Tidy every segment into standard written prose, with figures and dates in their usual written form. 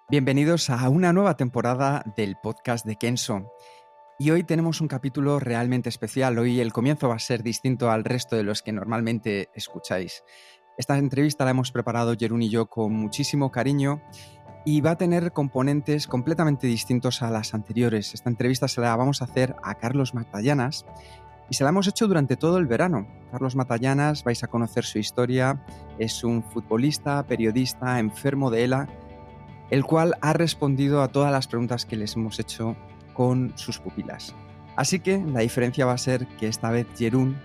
Bienvenidos a una nueva temporada del podcast de Kenso. Y hoy tenemos un capítulo realmente especial. Hoy el comienzo va a ser distinto al resto de los que normalmente escucháis. Esta entrevista la hemos preparado Jeroen y yo con muchísimo cariño y va a tener componentes completamente distintos a las anteriores. Esta entrevista se la vamos a hacer a Carlos Matallanas y se la hemos hecho durante todo el verano. Carlos Matallanas, vais a conocer su historia, es un futbolista, periodista, enfermo de ELA, el cual ha respondido a todas las preguntas que les hemos hecho con sus pupilas. Así que la diferencia va a ser que esta vez Jeroen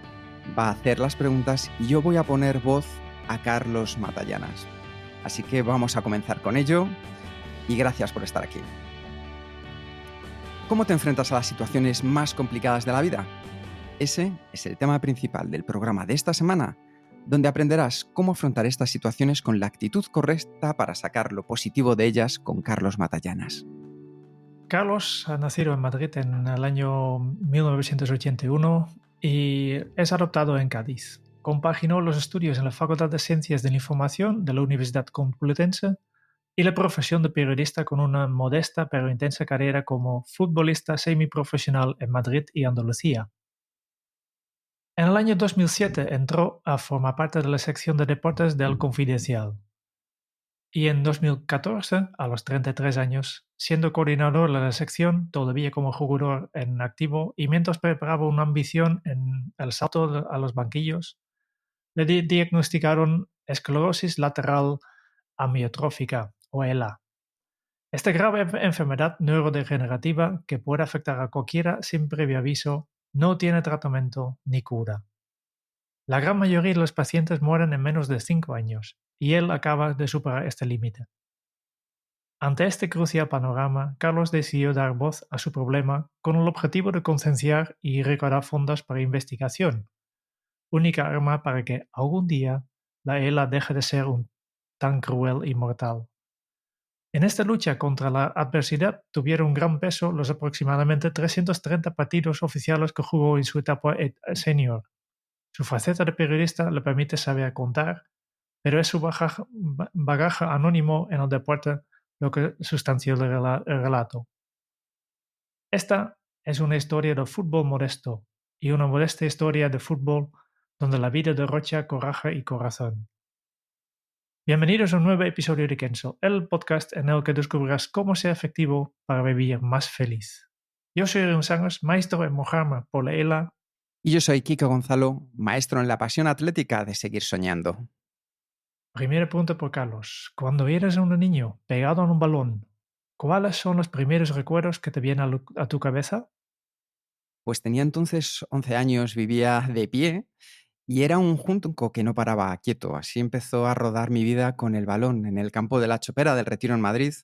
va a hacer las preguntas y yo voy a poner voz a Carlos Matallanas. Así que vamos a comenzar con ello y gracias por estar aquí. ¿Cómo te enfrentas a las situaciones más complicadas de la vida? Ese es el tema principal del programa de esta semana, donde aprenderás cómo afrontar estas situaciones con la actitud correcta para sacar lo positivo de ellas con Carlos Matallanas. Carlos ha nacido en Madrid en el año 1981 y es adoptado en Cádiz. Compaginó los estudios en la Facultad de Ciencias de la Información de la Universidad Complutense y la profesión de periodista con una modesta pero intensa carrera como futbolista semiprofesional en Madrid y Andalucía. En el año 2007 entró a formar parte de la sección de deportes del Confidencial. Y en 2014, a los 33 años, siendo coordinador de la sección, todavía como jugador en activo y mientras preparaba una ambición en el salto a los banquillos, le diagnosticaron esclerosis lateral amiotrófica o ELA. Esta grave enfermedad neurodegenerativa que puede afectar a cualquiera sin previo aviso no tiene tratamiento ni cura. La gran mayoría de los pacientes mueren en menos de 5 años y él acaba de superar este límite. Ante este crucial panorama, Carlos decidió dar voz a su problema con el objetivo de concienciar y recaudar fondos para investigación, única arma para que algún día la ELA deje de ser tan cruel y mortal. En esta lucha contra la adversidad tuvieron un gran peso los aproximadamente 330 partidos oficiales que jugó en su etapa senior. Su faceta de periodista le permite saber contar, pero es su bagaje anónimo en el deporte lo que sustanció el relato. Esta es una historia de fútbol modesto y una modesta historia de fútbol donde la vida derrocha coraje y corazón. Bienvenidos a un nuevo episodio de Kenso, el podcast en el que descubrirás cómo ser efectivo para vivir más feliz. Yo soy Jeroen Sangers, maestro en mojarme por la ELA. Y yo soy Kiko Gonzalo, maestro en la pasión atlética de seguir soñando. Primera pregunta por Carlos. Cuando eres un niño pegado en un balón, ¿cuáles son los primeros recuerdos que te vienen a tu cabeza? Pues tenía entonces 11 años, vivía de pie y era un junco que no paraba quieto. Así empezó a rodar mi vida con el balón en el campo de la Chopera del Retiro en Madrid,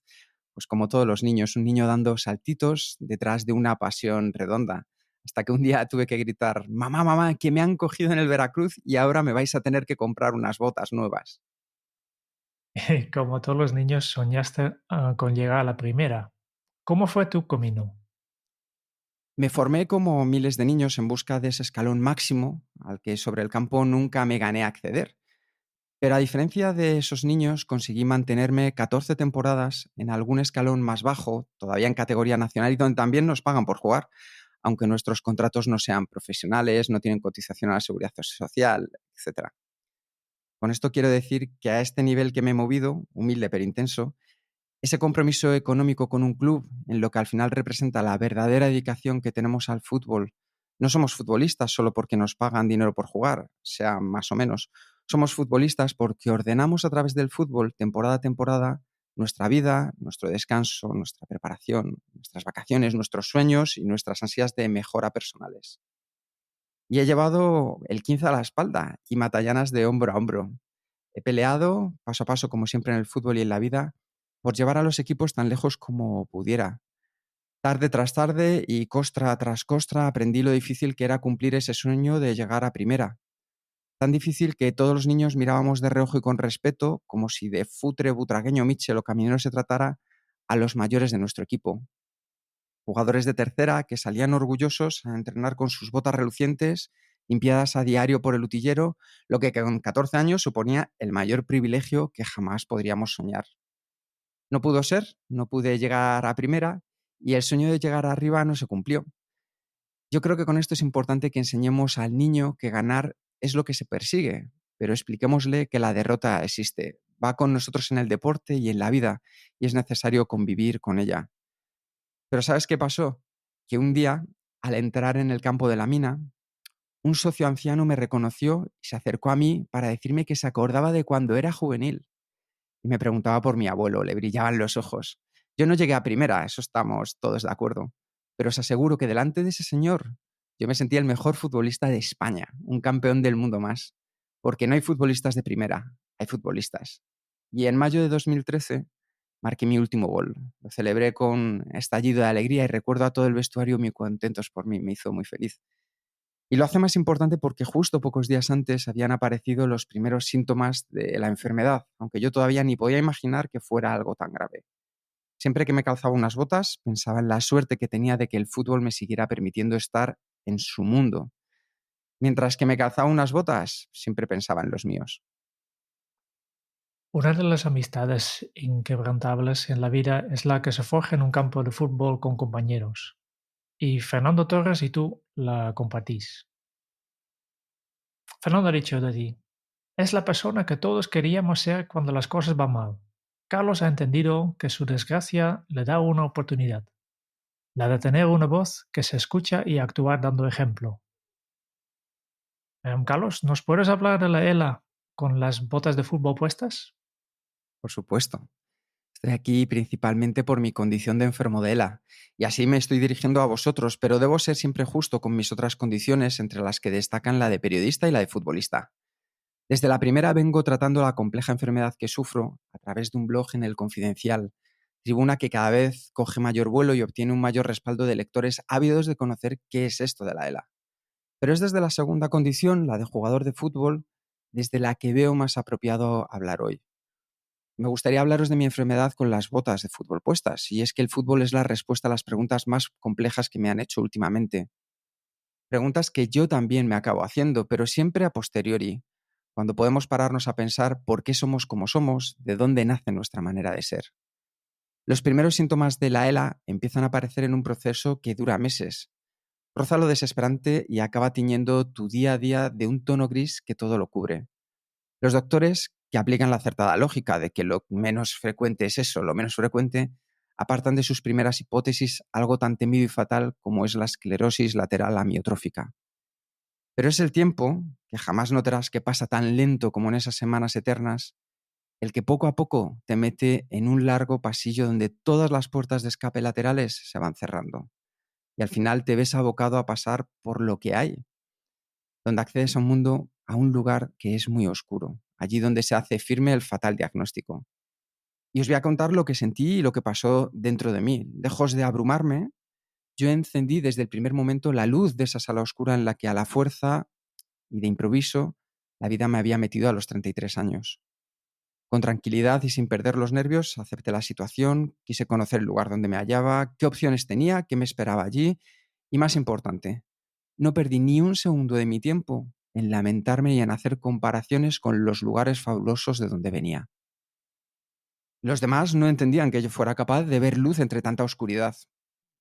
pues como todos los niños, un niño dando saltitos detrás de una pasión redonda. Hasta que un día tuve que gritar: mamá, mamá, que me han cogido en el Veracruz y ahora me vais a tener que comprar unas botas nuevas. Como todos los niños, soñaste con llegar a la primera. ¿Cómo fue tu camino? Me formé como miles de niños en busca de ese escalón máximo al que sobre el campo nunca me gané a acceder. Pero a diferencia de esos niños, conseguí mantenerme 14 temporadas en algún escalón más bajo, todavía en categoría nacional y donde también nos pagan por jugar, aunque nuestros contratos no sean profesionales, no tienen cotización a la seguridad social, etc. Con esto quiero decir que a este nivel que me he movido, humilde pero intenso, ese compromiso económico con un club, en lo que al final representa la verdadera dedicación que tenemos al fútbol. No somos futbolistas solo porque nos pagan dinero por jugar, sea más o menos. Somos futbolistas porque ordenamos a través del fútbol, temporada a temporada, nuestra vida, nuestro descanso, nuestra preparación, nuestras vacaciones, nuestros sueños y nuestras ansias de mejora personales. Y he llevado el 15 a la espalda y Matallanas de hombro a hombro. He peleado, paso a paso, como siempre en el fútbol y en la vida, por llevar a los equipos tan lejos como pudiera. Tarde tras tarde y costra tras costra aprendí lo difícil que era cumplir ese sueño de llegar a primera. Tan difícil que todos los niños mirábamos de reojo y con respeto, como si de futre, butragueño, Mitchell o caminero se tratara, a los mayores de nuestro equipo. Jugadores de tercera que salían orgullosos a entrenar con sus botas relucientes, limpiadas a diario por el utillero, lo que con 14 años suponía el mayor privilegio que jamás podríamos soñar. No pudo ser, no pude llegar a primera y el sueño de llegar arriba no se cumplió. Yo creo que con esto es importante que enseñemos al niño que ganar es lo que se persigue, pero expliquémosle que la derrota existe, va con nosotros en el deporte y en la vida, y es necesario convivir con ella. Pero ¿sabes qué pasó? Que un día, al entrar en el campo de la mina, un socio anciano me reconoció y se acercó a mí para decirme que se acordaba de cuando era juvenil y me preguntaba por mi abuelo, le brillaban los ojos. Yo no llegué a primera, eso estamos todos de acuerdo, pero os aseguro que delante de ese señor yo me sentía el mejor futbolista de España, un campeón del mundo más, porque no hay futbolistas de primera, hay futbolistas. Y en mayo de 2013 marqué mi último gol. Lo celebré con estallido de alegría y recuerdo a todo el vestuario muy contentos por mí, me hizo muy feliz. Y lo hace más importante porque justo pocos días antes habían aparecido los primeros síntomas de la enfermedad, aunque yo todavía ni podía imaginar que fuera algo tan grave. Siempre que me calzaba unas botas, pensaba en la suerte que tenía de que el fútbol me siguiera permitiendo estar en su mundo. Mientras que me calzaba unas botas, siempre pensaba en los míos. Una de las amistades inquebrantables en la vida es la que se forja en un campo de fútbol con compañeros. Y Fernando Torres y tú la compartís. Fernando ha dicho de ti: es la persona que todos queríamos ser cuando las cosas van mal. Carlos ha entendido que su desgracia le da una oportunidad, la de tener una voz que se escucha y actuar dando ejemplo. Carlos, ¿nos puedes hablar de la ELA con las botas de fútbol puestas? Por supuesto. Estoy aquí principalmente por mi condición de enfermo de ELA, y así me estoy dirigiendo a vosotros, pero debo ser siempre justo con mis otras condiciones, entre las que destacan la de periodista y la de futbolista. Desde la primera vengo tratando la compleja enfermedad que sufro a través de un blog en El Confidencial, tribuna que cada vez coge mayor vuelo y obtiene un mayor respaldo de lectores ávidos de conocer qué es esto de la ELA. Pero es desde la segunda condición, la de jugador de fútbol, desde la que veo más apropiado hablar hoy. Me gustaría hablaros de mi enfermedad con las botas de fútbol puestas, y es que el fútbol es la respuesta a las preguntas más complejas que me han hecho últimamente. Preguntas que yo también me acabo haciendo, pero siempre a posteriori, cuando podemos pararnos a pensar por qué somos como somos, de dónde nace nuestra manera de ser. Los primeros síntomas de la ELA empiezan a aparecer en un proceso que dura meses. Roza lo desesperante y acaba tiñendo tu día a día de un tono gris que todo lo cubre. Los doctores, que aplican la acertada lógica de que lo menos frecuente es eso, lo menos frecuente, apartan de sus primeras hipótesis algo tan temido y fatal como es la esclerosis lateral amiotrófica. Pero es el tiempo, que jamás notarás que pasa tan lento como en esas semanas eternas, el que poco a poco te mete en un largo pasillo donde todas las puertas de escape laterales se van cerrando. Y al final te ves abocado a pasar por lo que hay, donde accedes a un mundo, a un lugar que es muy oscuro, allí donde se hace firme el fatal diagnóstico. Y os voy a contar lo que sentí y lo que pasó dentro de mí. Lejos de abrumarme, yo encendí desde el primer momento la luz de esa sala oscura en la que a la fuerza y de improviso la vida me había metido a los 33 años. Con tranquilidad y sin perder los nervios, acepté la situación, quise conocer el lugar donde me hallaba, qué opciones tenía, qué me esperaba allí y, más importante, no perdí ni un segundo de mi tiempo en lamentarme y en hacer comparaciones con los lugares fabulosos de donde venía. Los demás no entendían que yo fuera capaz de ver luz entre tanta oscuridad.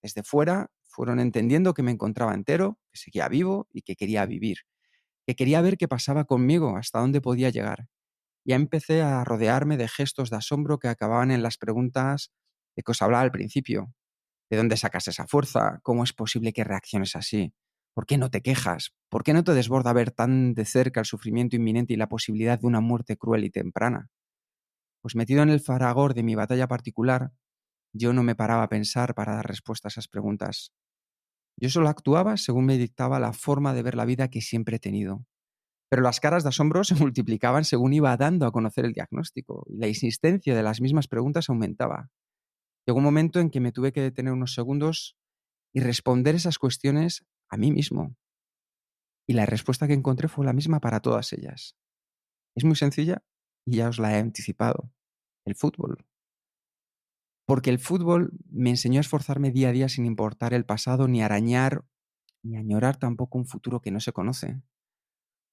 Desde fuera fueron entendiendo que me encontraba entero, que seguía vivo y que quería vivir, que quería ver qué pasaba conmigo, hasta dónde podía llegar. Ya empecé a rodearme de gestos de asombro que acababan en las preguntas de que os hablaba al principio. ¿De dónde sacas esa fuerza? ¿Cómo es posible que reacciones así? ¿Por qué no te quejas? ¿Por qué no te desborda ver tan de cerca el sufrimiento inminente y la posibilidad de una muerte cruel y temprana? Pues metido en el faragor de mi batalla particular, yo no me paraba a pensar para dar respuesta a esas preguntas. Yo solo actuaba según me dictaba la forma de ver la vida que siempre he tenido. Pero las caras de asombro se multiplicaban según iba dando a conocer el diagnóstico, y la insistencia de las mismas preguntas aumentaba. Llegó un momento en que me tuve que detener unos segundos y responder esas cuestiones a mí mismo. Y la respuesta que encontré fue la misma para todas ellas. Es muy sencilla y ya os la he anticipado. El fútbol. Porque el fútbol me enseñó a esforzarme día a día sin importar el pasado, ni arañar, ni añorar tampoco un futuro que no se conoce.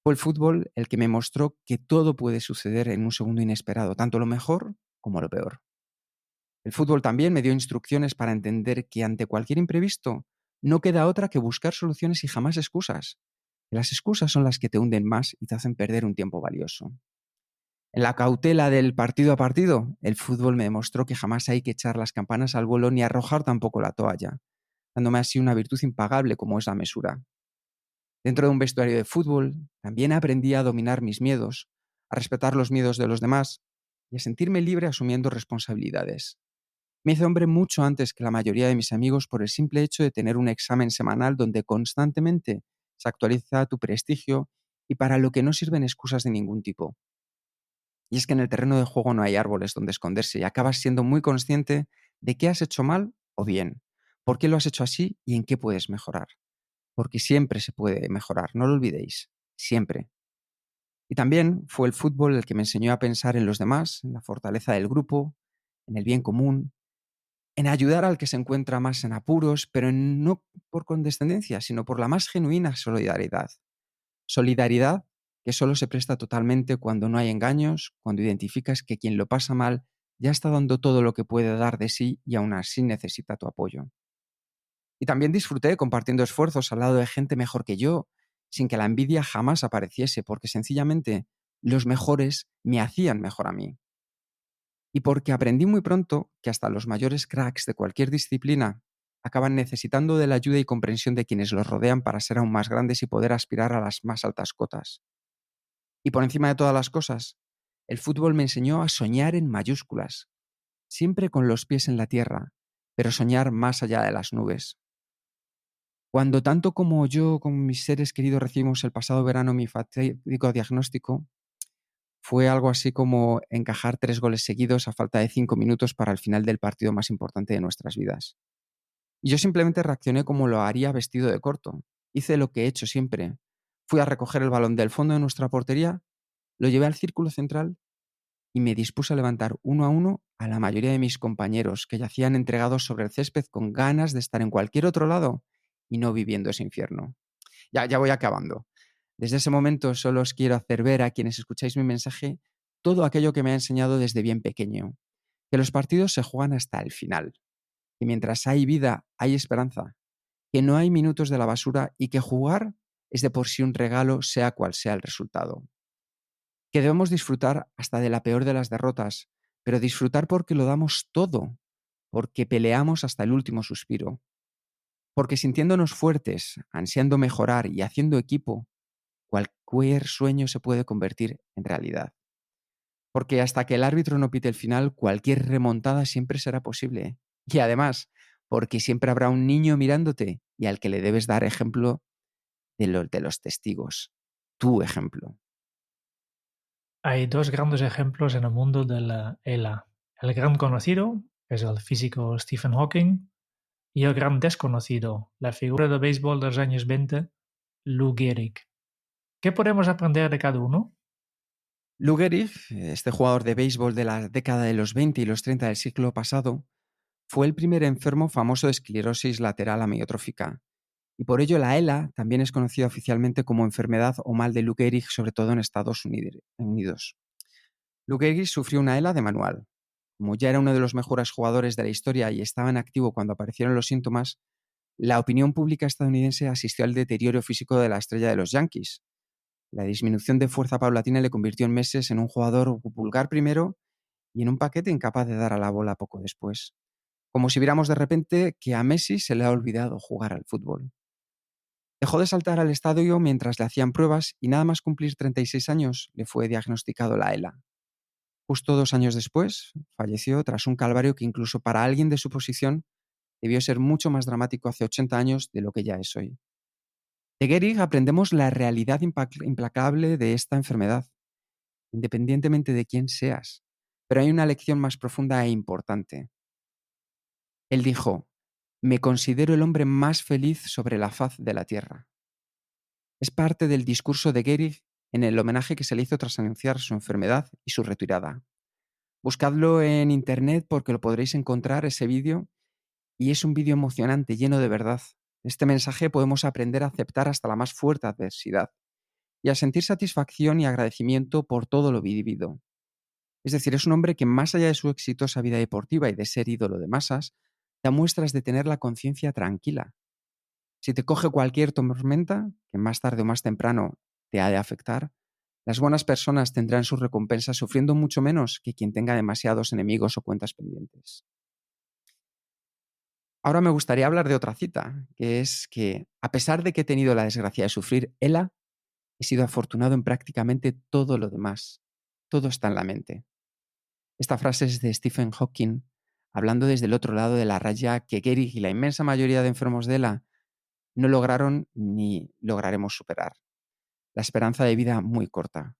Fue el fútbol el que me mostró que todo puede suceder en un segundo inesperado, tanto lo mejor como lo peor. El fútbol también me dio instrucciones para entender que ante cualquier imprevisto no queda otra que buscar soluciones y jamás excusas. Las excusas son las que te hunden más y te hacen perder un tiempo valioso. En la cautela del partido a partido, el fútbol me demostró que jamás hay que echar las campanas al vuelo ni arrojar tampoco la toalla, dándome así una virtud impagable como es la mesura. Dentro de un vestuario de fútbol, también aprendí a dominar mis miedos, a respetar los miedos de los demás y a sentirme libre asumiendo responsabilidades. Me hice hombre mucho antes que la mayoría de mis amigos por el simple hecho de tener un examen semanal donde constantemente se actualiza tu prestigio y para lo que no sirven excusas de ningún tipo. Y es que en el terreno de juego no hay árboles donde esconderse y acabas siendo muy consciente de qué has hecho mal o bien, por qué lo has hecho así y en qué puedes mejorar. Porque siempre se puede mejorar, no lo olvidéis, siempre. Y también fue el fútbol el que me enseñó a pensar en los demás, en la fortaleza del grupo, en el bien común, en ayudar al que se encuentra más en apuros, pero no por condescendencia, sino por la más genuina solidaridad. Solidaridad que solo se presta totalmente cuando no hay engaños, cuando identificas que quien lo pasa mal ya está dando todo lo que puede dar de sí y aún así necesita tu apoyo. Y también disfruté compartiendo esfuerzos al lado de gente mejor que yo, sin que la envidia jamás apareciese, porque sencillamente los mejores me hacían mejor a mí. Y porque aprendí muy pronto que hasta los mayores cracks de cualquier disciplina acaban necesitando de la ayuda y comprensión de quienes los rodean para ser aún más grandes y poder aspirar a las más altas cotas. Y por encima de todas las cosas, el fútbol me enseñó a soñar en mayúsculas, siempre con los pies en la tierra, pero soñar más allá de las nubes. Cuando tanto como yo, como mis seres queridos, recibimos el pasado verano mi fatídico diagnóstico, fue algo así como encajar 3 goles seguidos a falta de 5 minutos para el final del partido más importante de nuestras vidas. Y yo simplemente reaccioné como lo haría vestido de corto. Hice lo que he hecho siempre. Fui a recoger el balón del fondo de nuestra portería, lo llevé al círculo central y me dispuse a levantar uno a uno a la mayoría de mis compañeros que yacían entregados sobre el césped con ganas de estar en cualquier otro lado y no viviendo ese infierno. Ya voy acabando. Desde ese momento solo os quiero hacer ver a quienes escucháis mi mensaje todo aquello que me ha enseñado desde bien pequeño, que los partidos se juegan hasta el final, que mientras hay vida hay esperanza, que no hay minutos de la basura y que jugar es de por sí un regalo sea cual sea el resultado. Que debemos disfrutar hasta de la peor de las derrotas, pero disfrutar porque lo damos todo, porque peleamos hasta el último suspiro, porque sintiéndonos fuertes, ansiando mejorar y haciendo equipo, cualquier sueño se puede convertir en realidad. Porque hasta que el árbitro no pite el final, cualquier remontada siempre será posible. Y además, porque siempre habrá un niño mirándote y al que le debes dar ejemplo de los testigos. Tu ejemplo. Hay dos grandes ejemplos en el mundo de la ELA. El gran conocido, que es el físico Stephen Hawking, y el gran desconocido, la figura de béisbol de los años 20, Lou Gehrig. ¿Qué podemos aprender de cada uno? Lou Gehrig, este jugador de béisbol de la década de los 20 y los 30 del siglo pasado, fue el primer enfermo famoso de esclerosis lateral amiotrófica. Y por ello la ELA también es conocida oficialmente como enfermedad o mal de Lou Gehrig, sobre todo en Estados Unidos. Lou Gehrig sufrió una ELA de manual. Como ya era uno de los mejores jugadores de la historia y estaba en activo cuando aparecieron los síntomas, la opinión pública estadounidense asistió al deterioro físico de la estrella de los Yankees. La disminución de fuerza paulatina le convirtió en meses en un jugador vulgar primero y en un paquete incapaz de dar a la bola poco después. Como si viéramos de repente que a Messi se le ha olvidado jugar al fútbol. Dejó de saltar al estadio mientras le hacían pruebas y nada más cumplir 36 años le fue diagnosticado la ELA. Justo 2 años después, falleció tras un calvario que incluso para alguien de su posición debió ser mucho más dramático hace 80 años de lo que ya es hoy. De Gehrig aprendemos la realidad implacable de esta enfermedad, independientemente de quién seas. Pero hay una lección más profunda e importante. Él dijo: "Me considero el hombre más feliz sobre la faz de la tierra". Es parte del discurso de Gehrig en el homenaje que se le hizo tras anunciar su enfermedad y su retirada. Buscadlo en internet porque lo podréis encontrar ese vídeo y es un vídeo emocionante, lleno de verdad. De este mensaje podemos aprender a aceptar hasta la más fuerte adversidad y a sentir satisfacción y agradecimiento por todo lo vivido. Es decir, es un hombre que más allá de su exitosa vida deportiva y de ser ídolo de masas, da muestras de tener la conciencia tranquila. Si te coge cualquier tormenta, que más tarde o más temprano te ha de afectar, las buenas personas tendrán sus recompensas sufriendo mucho menos que quien tenga demasiados enemigos o cuentas pendientes. Ahora me gustaría hablar de otra cita, que es que, a pesar de que he tenido la desgracia de sufrir ELA, he sido afortunado en prácticamente todo lo demás. Todo está en la mente. Esta frase es de Stephen Hawking, hablando desde el otro lado de la raya que Gehrig y la inmensa mayoría de enfermos de ELA no lograron ni lograremos superar. La esperanza de vida muy corta.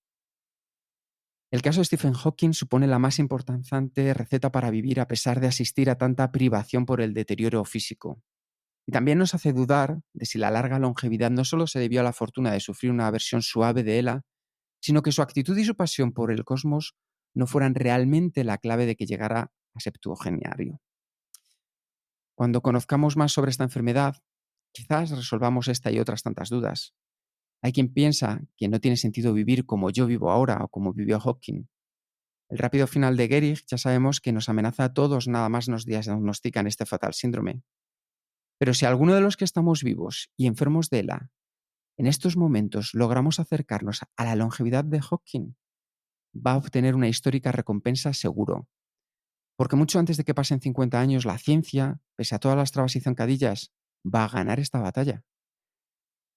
El caso de Stephen Hawking supone la más importante receta para vivir a pesar de asistir a tanta privación por el deterioro físico. Y también nos hace dudar de si la larga longevidad no solo se debió a la fortuna de sufrir una versión suave de ELA, sino que su actitud y su pasión por el cosmos no fueran realmente la clave de que llegara a septuagenario. Cuando conozcamos más sobre esta enfermedad, quizás resolvamos esta y otras tantas dudas. Hay quien piensa que no tiene sentido vivir como yo vivo ahora o como vivió Hawking. El rápido final de Gehrig ya sabemos que nos amenaza a todos nada más nos diagnostican este fatal síndrome. Pero si alguno de los que estamos vivos y enfermos de ELA en estos momentos logramos acercarnos a la longevidad de Hawking, va a obtener una histórica recompensa seguro. Porque mucho antes de que pasen 50 años, la ciencia, pese a todas las trabas y zancadillas, va a ganar esta batalla.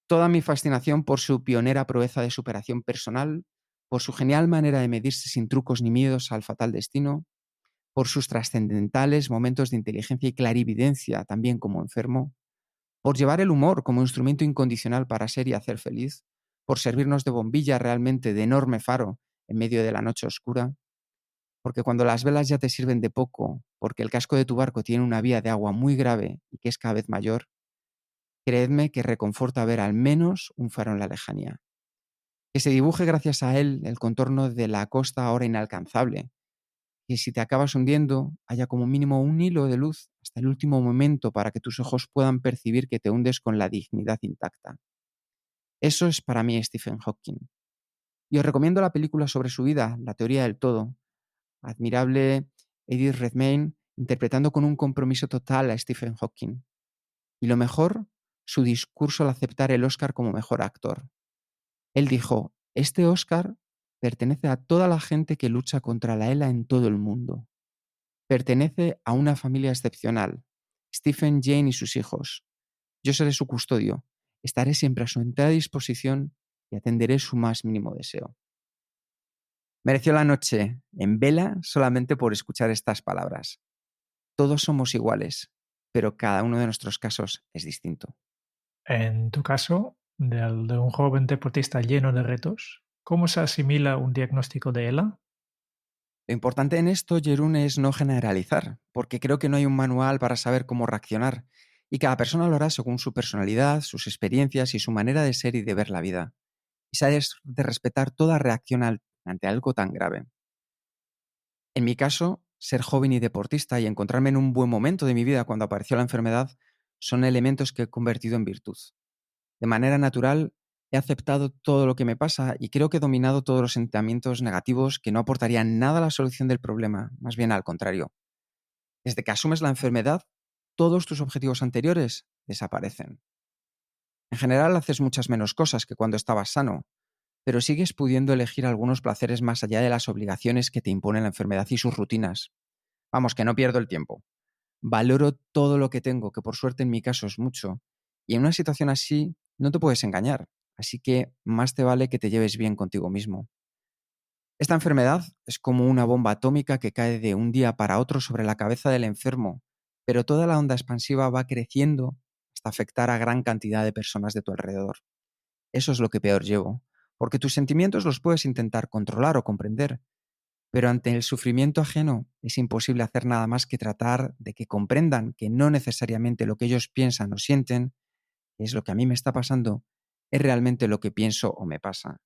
Toda mi fascinación por su pionera proeza de superación personal, por su genial manera de medirse sin trucos ni miedos al fatal destino, por sus trascendentales momentos de inteligencia y clarividencia también como enfermo, por llevar el humor como instrumento incondicional para ser y hacer feliz, por servirnos de bombilla realmente de enorme faro en medio de la noche oscura, porque cuando las velas ya te sirven de poco, porque el casco de tu barco tiene una vía de agua muy grave y que es cada vez mayor, creedme que reconforta ver al menos un faro en la lejanía. Que se dibuje gracias a él el contorno de la costa ahora inalcanzable, que si te acabas hundiendo haya como mínimo un hilo de luz hasta el último momento para que tus ojos puedan percibir que te hundes con la dignidad intacta. Eso es para mí Stephen Hawking. Y os recomiendo la película sobre su vida, La teoría del todo. Admirable Edith Redmayne interpretando con un compromiso total a Stephen Hawking. Y lo mejor, su discurso al aceptar el Oscar como mejor actor. Él dijo, este Oscar pertenece a toda la gente que lucha contra la ELA en todo el mundo. Pertenece a una familia excepcional, Stephen, Jane y sus hijos. Yo seré su custodio, estaré siempre a su entera disposición y atenderé su más mínimo deseo. Mereció la noche en vela solamente por escuchar estas palabras. Todos somos iguales, pero cada uno de nuestros casos es distinto. En tu caso, del de un joven deportista lleno de retos, ¿cómo se asimila un diagnóstico de ELA? Lo importante en esto, Jerún, es no generalizar, porque creo que no hay un manual para saber cómo reaccionar, y cada persona lo hará según su personalidad, sus experiencias y su manera de ser y de ver la vida. Y se ha de respetar toda reacción ante algo tan grave. En mi caso, ser joven y deportista y encontrarme en un buen momento de mi vida cuando apareció la enfermedad son elementos que he convertido en virtud. De manera natural, he aceptado todo lo que me pasa y creo que he dominado todos los sentimientos negativos que no aportarían nada a la solución del problema, más bien al contrario. Desde que asumes la enfermedad, todos tus objetivos anteriores desaparecen. En general, haces muchas menos cosas que cuando estabas sano, pero sigues pudiendo elegir algunos placeres más allá de las obligaciones que te impone la enfermedad y sus rutinas. Vamos, que no pierdo el tiempo. Valoro todo lo que tengo, que por suerte en mi caso es mucho, y en una situación así no te puedes engañar, así que más te vale que te lleves bien contigo mismo. Esta enfermedad es como una bomba atómica que cae de un día para otro sobre la cabeza del enfermo, pero toda la onda expansiva va creciendo hasta afectar a gran cantidad de personas de tu alrededor. Eso es lo que peor llevo, porque tus sentimientos los puedes intentar controlar o comprender, pero ante el sufrimiento ajeno es imposible hacer nada más que tratar de que comprendan que no necesariamente lo que ellos piensan o sienten, que es lo que a mí me está pasando, es realmente lo que pienso o me pasa.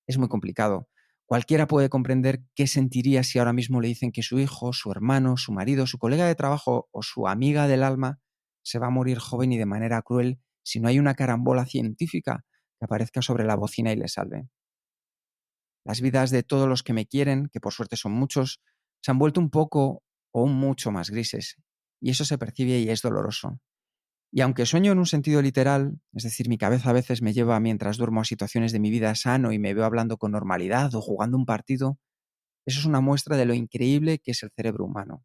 Es muy complicado. Cualquiera puede comprender qué sentiría si ahora mismo le dicen que su hijo, su hermano, su marido, su colega de trabajo o su amiga del alma se va a morir joven y de manera cruel si no hay una carambola científica que aparezca sobre la bocina y le salve. Las vidas de todos los que me quieren, que por suerte son muchos, se han vuelto un poco o un mucho más grises. Y eso se percibe y es doloroso. Y aunque sueño en un sentido literal, es decir, mi cabeza a veces me lleva mientras duermo a situaciones de mi vida sano y me veo hablando con normalidad o jugando un partido, eso es una muestra de lo increíble que es el cerebro humano.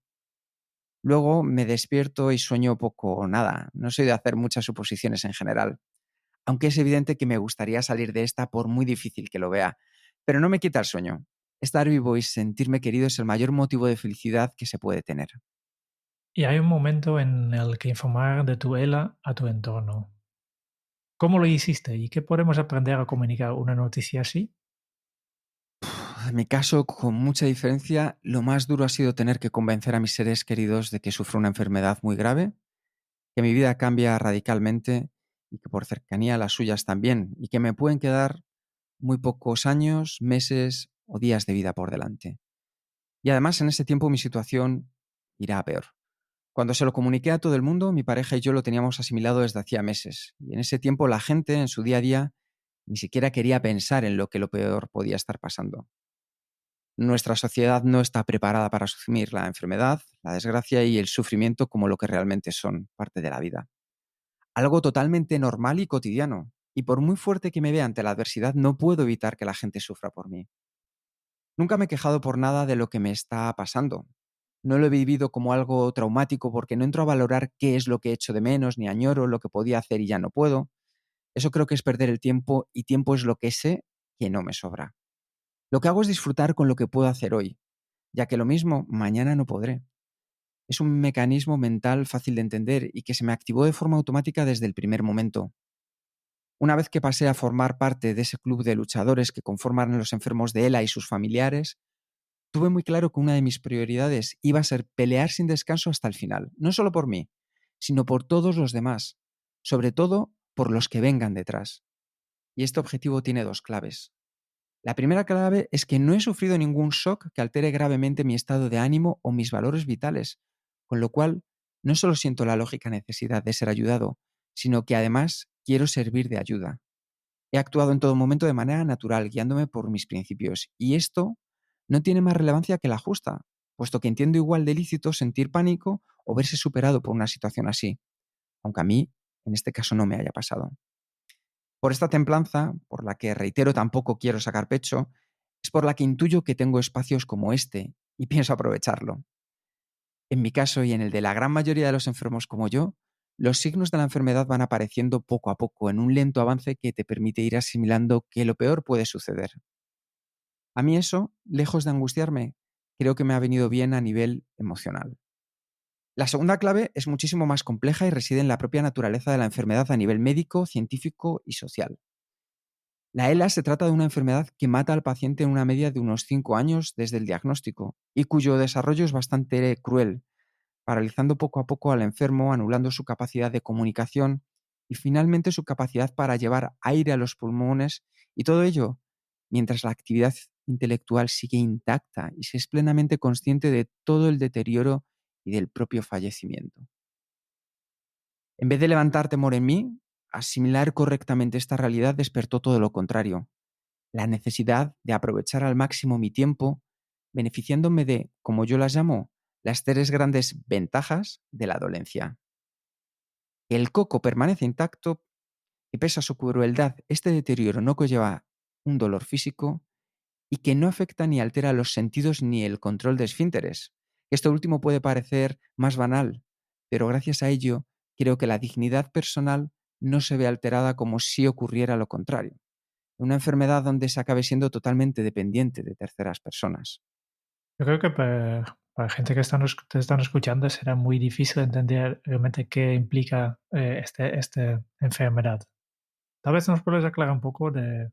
Luego me despierto y sueño poco o nada. No soy de hacer muchas suposiciones en general, aunque es evidente que me gustaría salir de esta por muy difícil que lo vea. Pero no me quita el sueño. Estar vivo y sentirme querido es el mayor motivo de felicidad que se puede tener. Y hay un momento en el que informar de tu ELA a tu entorno. ¿Cómo lo hiciste y qué podemos aprender a comunicar una noticia así? En mi caso, con mucha diferencia, lo más duro ha sido tener que convencer a mis seres queridos de que sufro una enfermedad muy grave, que mi vida cambia radicalmente y que por cercanía las suyas también, y que me pueden quedar muy pocos años, meses o días de vida por delante. Y además en ese tiempo mi situación irá a peor. Cuando se lo comuniqué a todo el mundo, mi pareja y yo lo teníamos asimilado desde hacía meses. Y en ese tiempo la gente, en su día a día, ni siquiera quería pensar en lo que lo peor podía estar pasando. Nuestra sociedad no está preparada para asumir la enfermedad, la desgracia y el sufrimiento como lo que realmente son, parte de la vida. Algo totalmente normal y cotidiano. Y por muy fuerte que me vea ante la adversidad, no puedo evitar que la gente sufra por mí. Nunca me he quejado por nada de lo que me está pasando. No lo he vivido como algo traumático porque no entro a valorar qué es lo que he hecho de menos, ni añoro lo que podía hacer y ya no puedo. Eso creo que es perder el tiempo y tiempo es lo que sé que no me sobra. Lo que hago es disfrutar con lo que puedo hacer hoy, ya que lo mismo mañana no podré. Es un mecanismo mental fácil de entender y que se me activó de forma automática desde el primer momento. Una vez que pasé a formar parte de ese club de luchadores que conforman los enfermos de ELA y sus familiares, tuve muy claro que una de mis prioridades iba a ser pelear sin descanso hasta el final, no solo por mí, sino por todos los demás, sobre todo por los que vengan detrás. Y este objetivo tiene dos claves. La primera clave es que no he sufrido ningún shock que altere gravemente mi estado de ánimo o mis valores vitales, con lo cual no solo siento la lógica necesidad de ser ayudado, sino que además quiero servir de ayuda. He actuado en todo momento de manera natural, guiándome por mis principios, y esto no tiene más relevancia que la justa, puesto que entiendo igual de lícito sentir pánico o verse superado por una situación así, aunque a mí, en este caso, no me haya pasado. Por esta templanza, por la que reitero tampoco quiero sacar pecho, es por la que intuyo que tengo espacios como este y pienso aprovecharlo. En mi caso y en el de la gran mayoría de los enfermos como yo, los signos de la enfermedad van apareciendo poco a poco en un lento avance que te permite ir asimilando que lo peor puede suceder. A mí eso, lejos de angustiarme, creo que me ha venido bien a nivel emocional. La segunda clave es muchísimo más compleja y reside en la propia naturaleza de la enfermedad a nivel médico, científico y social. La ELA se trata de una enfermedad que mata al paciente en una media de unos 5 años desde el diagnóstico y cuyo desarrollo es bastante cruel, paralizando poco a poco al enfermo, anulando su capacidad de comunicación y finalmente su capacidad para llevar aire a los pulmones, y todo ello mientras la actividad intelectual sigue intacta y se es plenamente consciente de todo el deterioro y del propio fallecimiento. En vez de levantar temor en mí, asimilar correctamente esta realidad despertó todo lo contrario, la necesidad de aprovechar al máximo mi tiempo, beneficiándome de, como yo las llamo, las tres grandes ventajas de la dolencia. El coco permanece intacto, que pese a su crueldad, este deterioro no conlleva un dolor físico y que no afecta ni altera los sentidos ni el control de esfínteres. Esto último puede parecer más banal, pero gracias a ello creo que la dignidad personal no se ve alterada como si ocurriera lo contrario. Una enfermedad donde se acabe siendo totalmente dependiente de terceras personas. Yo creo que para gente que te están escuchando será muy difícil entender realmente qué implica esta enfermedad. Tal vez nos puedes aclarar un poco de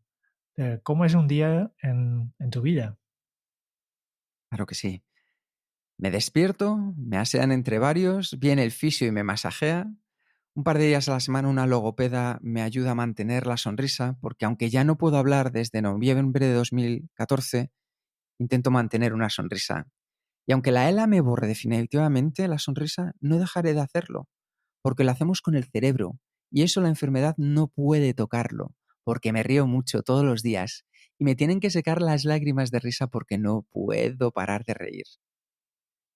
cómo es un día en tu vida. Claro que sí. Me despierto, me asean entre varios, viene el fisio y me masajea. Un par de días a la semana una logopeda me ayuda a mantener la sonrisa, porque aunque ya no puedo hablar desde noviembre de 2014, intento mantener una sonrisa. Y aunque la ELA me borre definitivamente la sonrisa, no dejaré de hacerlo, porque lo hacemos con el cerebro, y eso la enfermedad no puede tocarlo, porque me río mucho todos los días, y me tienen que secar las lágrimas de risa porque no puedo parar de reír.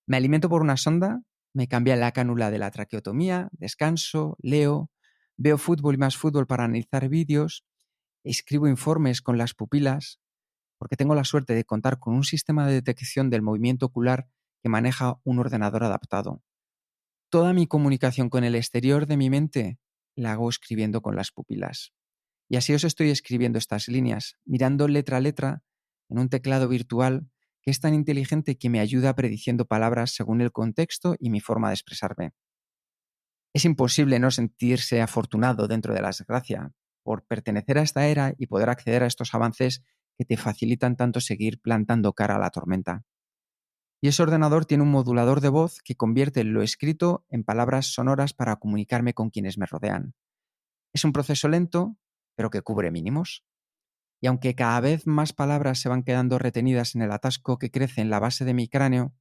Me alimento por una sonda, me cambia la cánula de la traqueotomía, descanso, leo, veo fútbol y más fútbol para analizar vídeos, escribo informes con las pupilas, porque tengo la suerte de contar con un sistema de detección del movimiento ocular que maneja un ordenador adaptado. Toda mi comunicación con el exterior de mi mente la hago escribiendo con las pupilas. Y así os estoy escribiendo estas líneas, mirando letra a letra en un teclado virtual que es tan inteligente que me ayuda prediciendo palabras según el contexto y mi forma de expresarme. Es imposible no sentirse afortunado dentro de la desgracia por pertenecer a esta era y poder acceder a estos avances que te facilitan tanto seguir plantando cara a la tormenta. Y ese ordenador tiene un modulador de voz que convierte lo escrito en palabras sonoras para comunicarme con quienes me rodean. Es un proceso lento, pero que cubre mínimos. Y aunque cada vez más palabras se van quedando retenidas en el atasco que crece en la base de mi cráneo,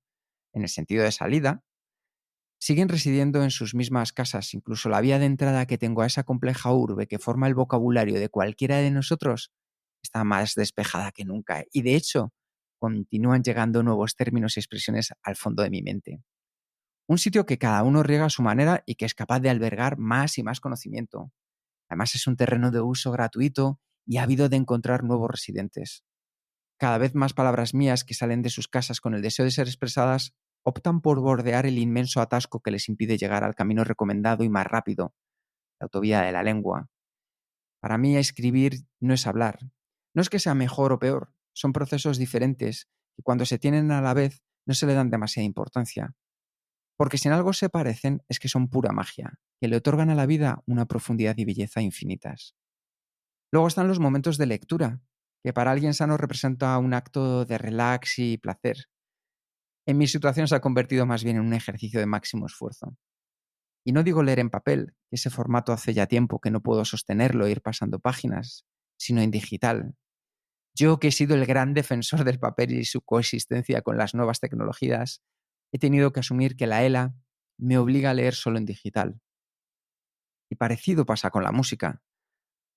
en el sentido de salida, siguen residiendo en sus mismas casas. Incluso la vía de entrada que tengo a esa compleja urbe que forma el vocabulario de cualquiera de nosotros está más despejada que nunca. Y de hecho, continúan llegando nuevos términos y expresiones al fondo de mi mente. Un sitio que cada uno riega a su manera y que es capaz de albergar más y más conocimiento. Además es un terreno de uso gratuito y ávido de encontrar nuevos residentes. Cada vez más palabras mías que salen de sus casas con el deseo de ser expresadas optan por bordear el inmenso atasco que les impide llegar al camino recomendado y más rápido, la autovía de la lengua. Para mí escribir no es hablar. No es que sea mejor o peor, son procesos diferentes y cuando se tienen a la vez no se le dan demasiada importancia. Porque si en algo se parecen es que son pura magia, que le otorgan a la vida una profundidad y belleza infinitas. Luego están los momentos de lectura, que para alguien sano representa un acto de relax y placer. En mi situación se ha convertido más bien en un ejercicio de máximo esfuerzo. Y no digo leer en papel, que ese formato hace ya tiempo que no puedo sostenerlo e ir pasando páginas, sino en digital. Yo, que he sido el gran defensor del papel y su coexistencia con las nuevas tecnologías, he tenido que asumir que la ELA me obliga a leer solo en digital. Y parecido pasa con la música.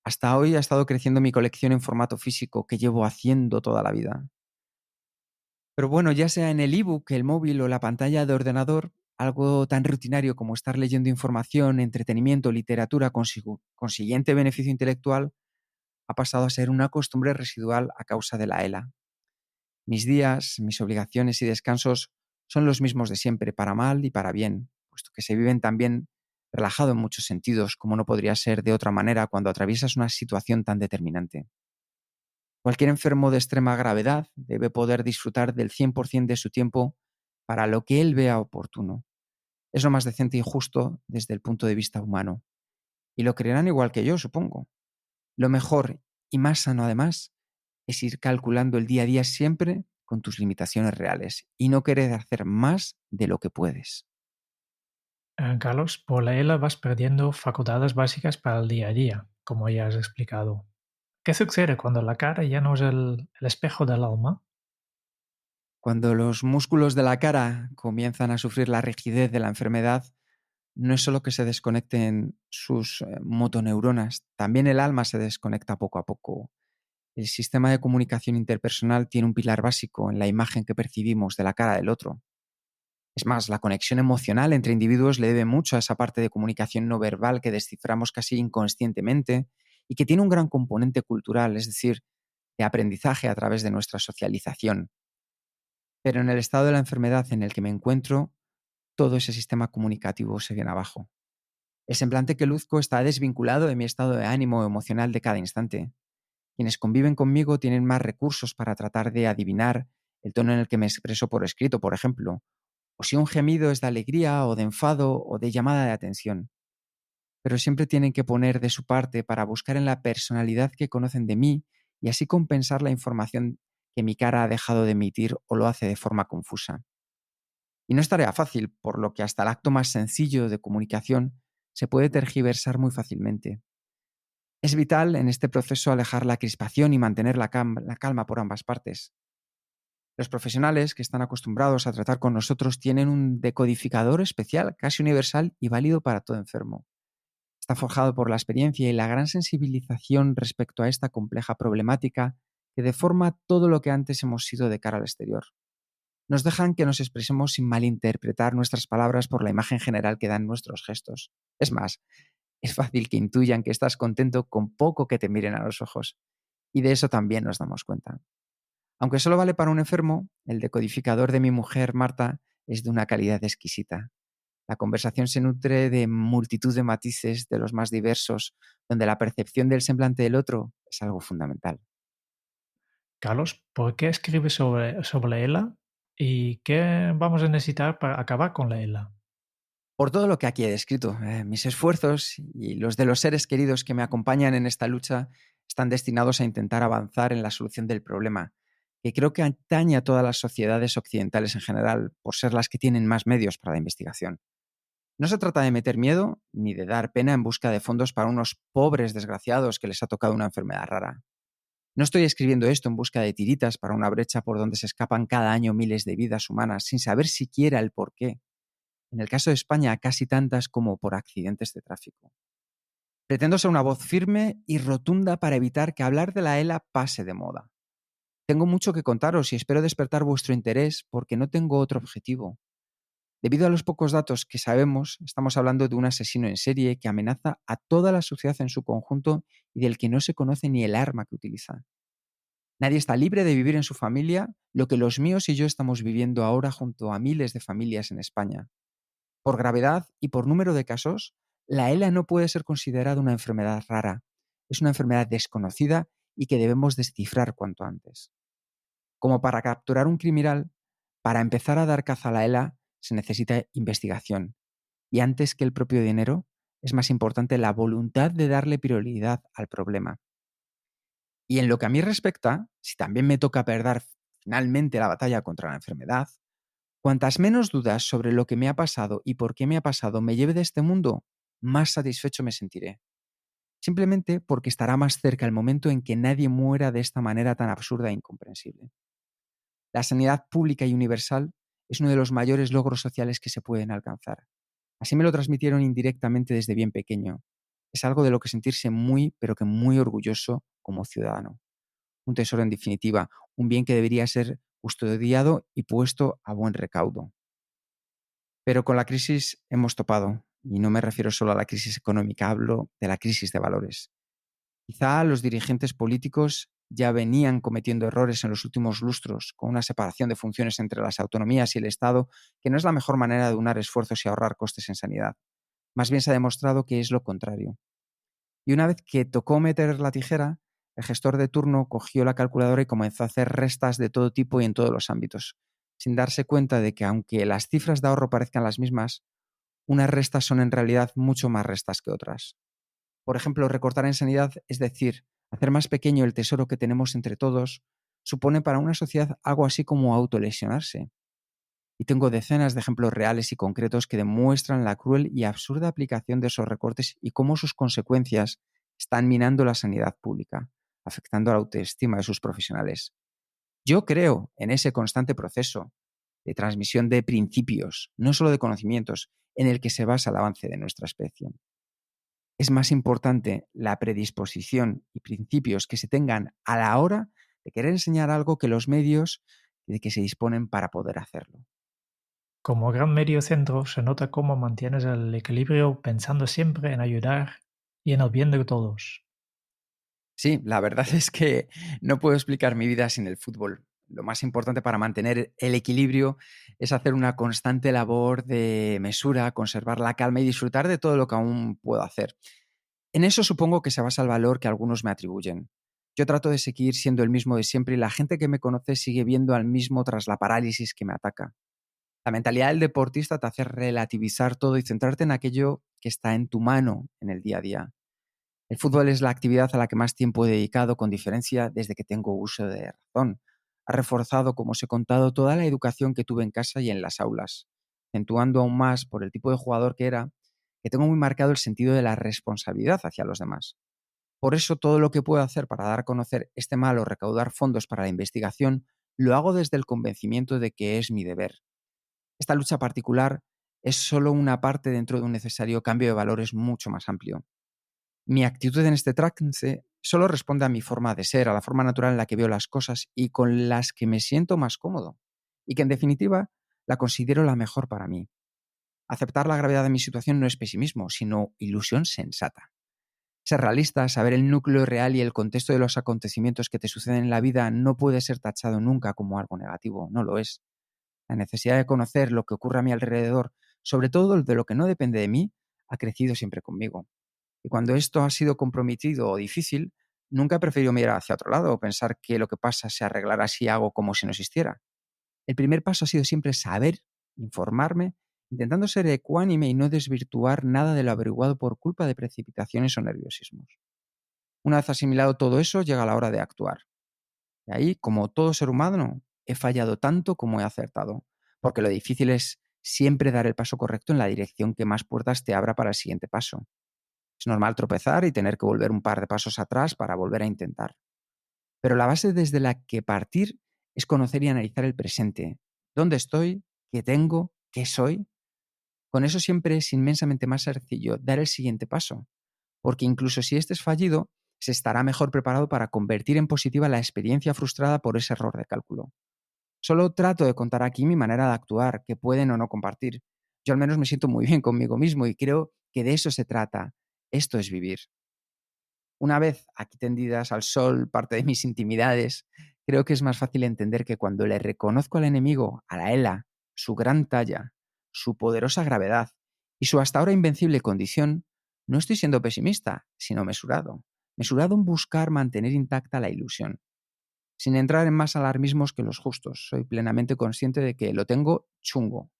Hasta hoy ha estado creciendo mi colección en formato físico que llevo haciendo toda la vida. Pero bueno, ya sea en el ebook, el móvil o la pantalla de ordenador, algo tan rutinario como estar leyendo información, entretenimiento, literatura con consiguiente beneficio intelectual, ha pasado a ser una costumbre residual a causa de la ELA. Mis días, mis obligaciones y descansos son los mismos de siempre, para mal y para bien, puesto que se viven también relajado en muchos sentidos, como no podría ser de otra manera cuando atraviesas una situación tan determinante. Cualquier enfermo de extrema gravedad debe poder disfrutar del 100% de su tiempo para lo que él vea oportuno. Es lo más decente y justo desde el punto de vista humano. Y lo creerán igual que yo, supongo. Lo mejor y más sano, además, es ir calculando el día a día siempre con tus limitaciones reales y no querer hacer más de lo que puedes. Carlos, por la ELA vas perdiendo facultades básicas para el día a día, como ya has explicado. ¿Qué sucede cuando la cara ya no es el espejo del alma? Cuando los músculos de la cara comienzan a sufrir la rigidez de la enfermedad, no es solo que se desconecten sus motoneuronas, también el alma se desconecta poco a poco. El sistema de comunicación interpersonal tiene un pilar básico en la imagen que percibimos de la cara del otro. Es más, la conexión emocional entre individuos le debe mucho a esa parte de comunicación no verbal que desciframos casi inconscientemente y que tiene un gran componente cultural, es decir, de aprendizaje a través de nuestra socialización. Pero en el estado de la enfermedad en el que me encuentro, todo ese sistema comunicativo se viene abajo. El semblante que luzco está desvinculado de mi estado de ánimo emocional de cada instante. Quienes conviven conmigo tienen más recursos para tratar de adivinar el tono en el que me expreso por escrito, por ejemplo, o si un gemido es de alegría o de enfado o de llamada de atención. Pero siempre tienen que poner de su parte para buscar en la personalidad que conocen de mí y así compensar la información que mi cara ha dejado de emitir o lo hace de forma confusa. Y no es tarea fácil, por lo que hasta el acto más sencillo de comunicación se puede tergiversar muy fácilmente. Es vital en este proceso alejar la crispación y mantener la calma por ambas partes. Los profesionales que están acostumbrados a tratar con nosotros tienen un decodificador especial, casi universal y válido para todo enfermo. Está forjado por la experiencia y la gran sensibilización respecto a esta compleja problemática que deforma todo lo que antes hemos sido de cara al exterior. Nos dejan que nos expresemos sin malinterpretar nuestras palabras por la imagen general que dan nuestros gestos. Es más, es fácil que intuyan que estás contento con poco que te miren a los ojos. Y de eso también nos damos cuenta. Aunque solo vale para un enfermo, el decodificador de mi mujer, Marta, es de una calidad exquisita. La conversación se nutre de multitud de matices, de los más diversos, donde la percepción del semblante del otro es algo fundamental. Carlos, ¿por qué escribes sobre la ELA? ¿Y qué vamos a necesitar para acabar con la ELA? Por todo lo que aquí he descrito, mis esfuerzos y los de los seres queridos que me acompañan en esta lucha están destinados a intentar avanzar en la solución del problema, que creo que atañe a todas las sociedades occidentales en general, por ser las que tienen más medios para la investigación. No se trata de meter miedo ni de dar pena en busca de fondos para unos pobres desgraciados que les ha tocado una enfermedad rara. No estoy escribiendo esto en busca de tiritas para una brecha por donde se escapan cada año miles de vidas humanas sin saber siquiera el porqué. En el caso de España, casi tantas como por accidentes de tráfico. Pretendo ser una voz firme y rotunda para evitar que hablar de la ELA pase de moda. Tengo mucho que contaros y espero despertar vuestro interés porque no tengo otro objetivo. Debido a los pocos datos que sabemos, estamos hablando de un asesino en serie que amenaza a toda la sociedad en su conjunto y del que no se conoce ni el arma que utiliza. Nadie está libre de vivir en su familia lo que los míos y yo estamos viviendo ahora junto a miles de familias en España. Por gravedad y por número de casos, la ELA no puede ser considerada una enfermedad rara. Es una enfermedad desconocida y que debemos descifrar cuanto antes. Como para capturar un criminal, para empezar a dar caza a la ELA se necesita investigación. Y antes que el propio dinero, es más importante la voluntad de darle prioridad al problema. Y en lo que a mí respecta, si también me toca perder finalmente la batalla contra la enfermedad, cuantas menos dudas sobre lo que me ha pasado y por qué me ha pasado me lleve de este mundo, más satisfecho me sentiré. Simplemente porque estará más cerca el momento en que nadie muera de esta manera tan absurda e incomprensible. La sanidad pública y universal es uno de los mayores logros sociales que se pueden alcanzar. Así me lo transmitieron indirectamente desde bien pequeño. Es algo de lo que sentirse muy, pero que muy orgulloso como ciudadano. Un tesoro en definitiva, un bien que debería ser custodiado y puesto a buen recaudo. Pero con la crisis hemos topado, y no me refiero solo a la crisis económica, hablo de la crisis de valores. Quizá los dirigentes políticos ya venían cometiendo errores en los últimos lustros, con una separación de funciones entre las autonomías y el Estado, que no es la mejor manera de unar esfuerzos y ahorrar costes en sanidad. Más bien se ha demostrado que es lo contrario. Y una vez que tocó meter la tijera, el gestor de turno cogió la calculadora y comenzó a hacer restas de todo tipo y en todos los ámbitos, sin darse cuenta de que aunque las cifras de ahorro parezcan las mismas, unas restas son en realidad mucho más restas que otras. Por ejemplo, recortar en sanidad, es decir, hacer más pequeño el tesoro que tenemos entre todos, supone para una sociedad algo así como autolesionarse. Y tengo decenas de ejemplos reales y concretos que demuestran la cruel y absurda aplicación de esos recortes y cómo sus consecuencias están minando la sanidad pública, afectando la autoestima de sus profesionales. Yo creo en ese constante proceso de transmisión de principios, no solo de conocimientos, en el que se basa el avance de nuestra especie. Es más importante la predisposición y principios que se tengan a la hora de querer enseñar algo que los medios de que se disponen para poder hacerlo. Como gran medio centro, se nota cómo mantienes el equilibrio pensando siempre en ayudar y en el bien de todos. Sí, la verdad es que no puedo explicar mi vida sin el fútbol. Lo más importante para mantener el equilibrio es hacer una constante labor de mesura, conservar la calma y disfrutar de todo lo que aún puedo hacer. En eso supongo que se basa el valor que algunos me atribuyen. Yo trato de seguir siendo el mismo de siempre y la gente que me conoce sigue viendo al mismo tras la parálisis que me ataca. La mentalidad del deportista te hace relativizar todo y centrarte en aquello que está en tu mano en el día a día. El fútbol es la actividad a la que más tiempo he dedicado, con diferencia, desde que tengo uso de razón. Ha reforzado, como os he contado, toda la educación que tuve en casa y en las aulas, acentuando aún más, por el tipo de jugador que era, que tengo muy marcado el sentido de la responsabilidad hacia los demás. Por eso, todo lo que puedo hacer para dar a conocer este mal o recaudar fondos para la investigación, lo hago desde el convencimiento de que es mi deber. Esta lucha particular es solo una parte dentro de un necesario cambio de valores mucho más amplio. Mi actitud en este trance Solo responde a mi forma de ser, a la forma natural en la que veo las cosas y con las que me siento más cómodo. Y que en definitiva la considero la mejor para mí. Aceptar la gravedad de mi situación no es pesimismo, sino ilusión sensata. Ser realista, saber el núcleo real y el contexto de los acontecimientos que te suceden en la vida no puede ser tachado nunca como algo negativo, no lo es. La necesidad de conocer lo que ocurre a mi alrededor, sobre todo de lo que no depende de mí, ha crecido siempre conmigo. Y cuando esto ha sido comprometido o difícil, nunca he preferido mirar hacia otro lado o pensar que lo que pasa se arreglará si hago como si no existiera. El primer paso ha sido siempre saber, informarme, intentando ser ecuánime y no desvirtuar nada de lo averiguado por culpa de precipitaciones o nerviosismos. Una vez asimilado todo eso, llega la hora de actuar. Y ahí, como todo ser humano, he fallado tanto como he acertado, porque lo difícil es siempre dar el paso correcto en la dirección que más puertas te abra para el siguiente paso. Es normal tropezar y tener que volver un par de pasos atrás para volver a intentar. Pero la base desde la que partir es conocer y analizar el presente. ¿Dónde estoy? ¿Qué tengo? ¿Qué soy? Con eso siempre es inmensamente más sencillo dar el siguiente paso, porque incluso si este es fallido, se estará mejor preparado para convertir en positiva la experiencia frustrada por ese error de cálculo. Solo trato de contar aquí mi manera de actuar, que pueden o no compartir. Yo al menos me siento muy bien conmigo mismo y creo que de eso se trata. Esto es vivir. Una vez aquí tendidas al sol parte de mis intimidades, creo que es más fácil entender que cuando le reconozco al enemigo, a la ELA, su gran talla, su poderosa gravedad y su hasta ahora invencible condición, no estoy siendo pesimista, sino mesurado. Mesurado en buscar mantener intacta la ilusión. Sin entrar en más alarmismos que los justos, soy plenamente consciente de que lo tengo chungo,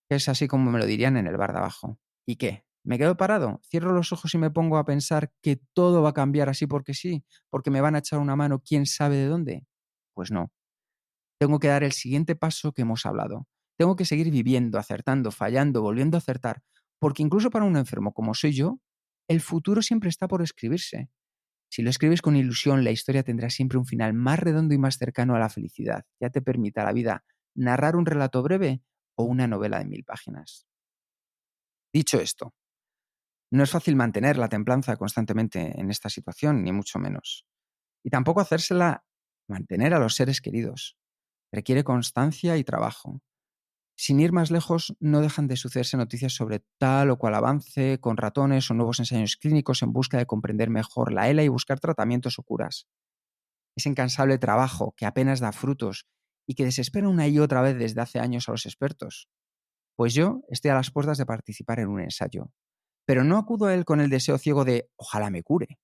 que es así como me lo dirían en el bar de abajo. ¿Y qué? ¿Me quedo parado? ¿Cierro los ojos y me pongo a pensar que todo va a cambiar así porque sí? ¿Porque me van a echar una mano quién sabe de dónde? Pues no. Tengo que dar el siguiente paso que hemos hablado. Tengo que seguir viviendo, acertando, fallando, volviendo a acertar. Porque incluso para un enfermo como soy yo, el futuro siempre está por escribirse. Si lo escribes con ilusión, la historia tendrá siempre un final más redondo y más cercano a la felicidad. Ya te permita la vida narrar un relato breve o una novela de 1000 páginas. Dicho esto, no es fácil mantener la templanza constantemente en esta situación, ni mucho menos. Y tampoco hacérsela mantener a los seres queridos. Requiere constancia y trabajo. Sin ir más lejos, no dejan de sucederse noticias sobre tal o cual avance con ratones o nuevos ensayos clínicos en busca de comprender mejor la ELA y buscar tratamientos o curas. Ese incansable trabajo que apenas da frutos y que desespera una y otra vez desde hace años a los expertos. Pues yo estoy a las puertas de participar en un ensayo, pero no acudo a él con el deseo ciego de ojalá me cure.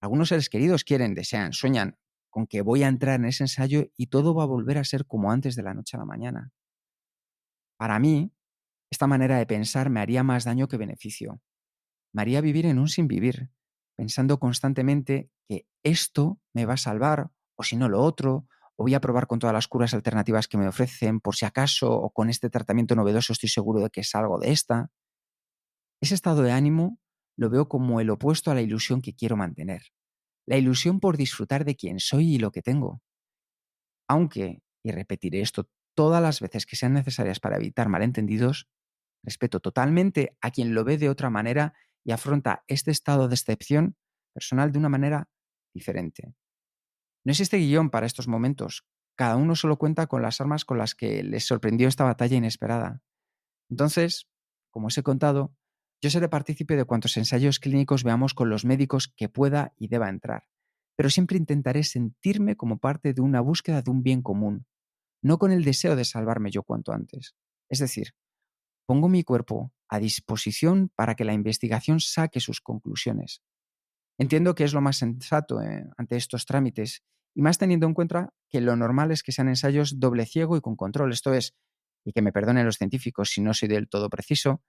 Algunos seres queridos quieren, desean, sueñan con que voy a entrar en ese ensayo y todo va a volver a ser como antes de la noche a la mañana. Para mí, esta manera de pensar me haría más daño que beneficio. Me haría vivir en un sin vivir, pensando constantemente que esto me va a salvar, o si no lo otro, o voy a probar con todas las curas alternativas que me ofrecen, por si acaso, o con este tratamiento novedoso estoy seguro de que salgo de esta. Ese estado de ánimo lo veo como el opuesto a la ilusión que quiero mantener. La ilusión por disfrutar de quién soy y lo que tengo. Aunque, y repetiré esto todas las veces que sean necesarias para evitar malentendidos, respeto totalmente a quien lo ve de otra manera y afronta este estado de excepción personal de una manera diferente. No existe guión para estos momentos. Cada uno solo cuenta con las armas con las que les sorprendió esta batalla inesperada. Entonces, como os he contado, yo seré partícipe de cuantos ensayos clínicos veamos con los médicos que pueda y deba entrar, pero siempre intentaré sentirme como parte de una búsqueda de un bien común, no con el deseo de salvarme yo cuanto antes. Es decir, pongo mi cuerpo a disposición para que la investigación saque sus conclusiones. Entiendo que es lo más sensato ante estos trámites, y más teniendo en cuenta que lo normal es que sean ensayos doble ciego y con control, esto es, y que me perdonen los científicos si no soy del todo preciso,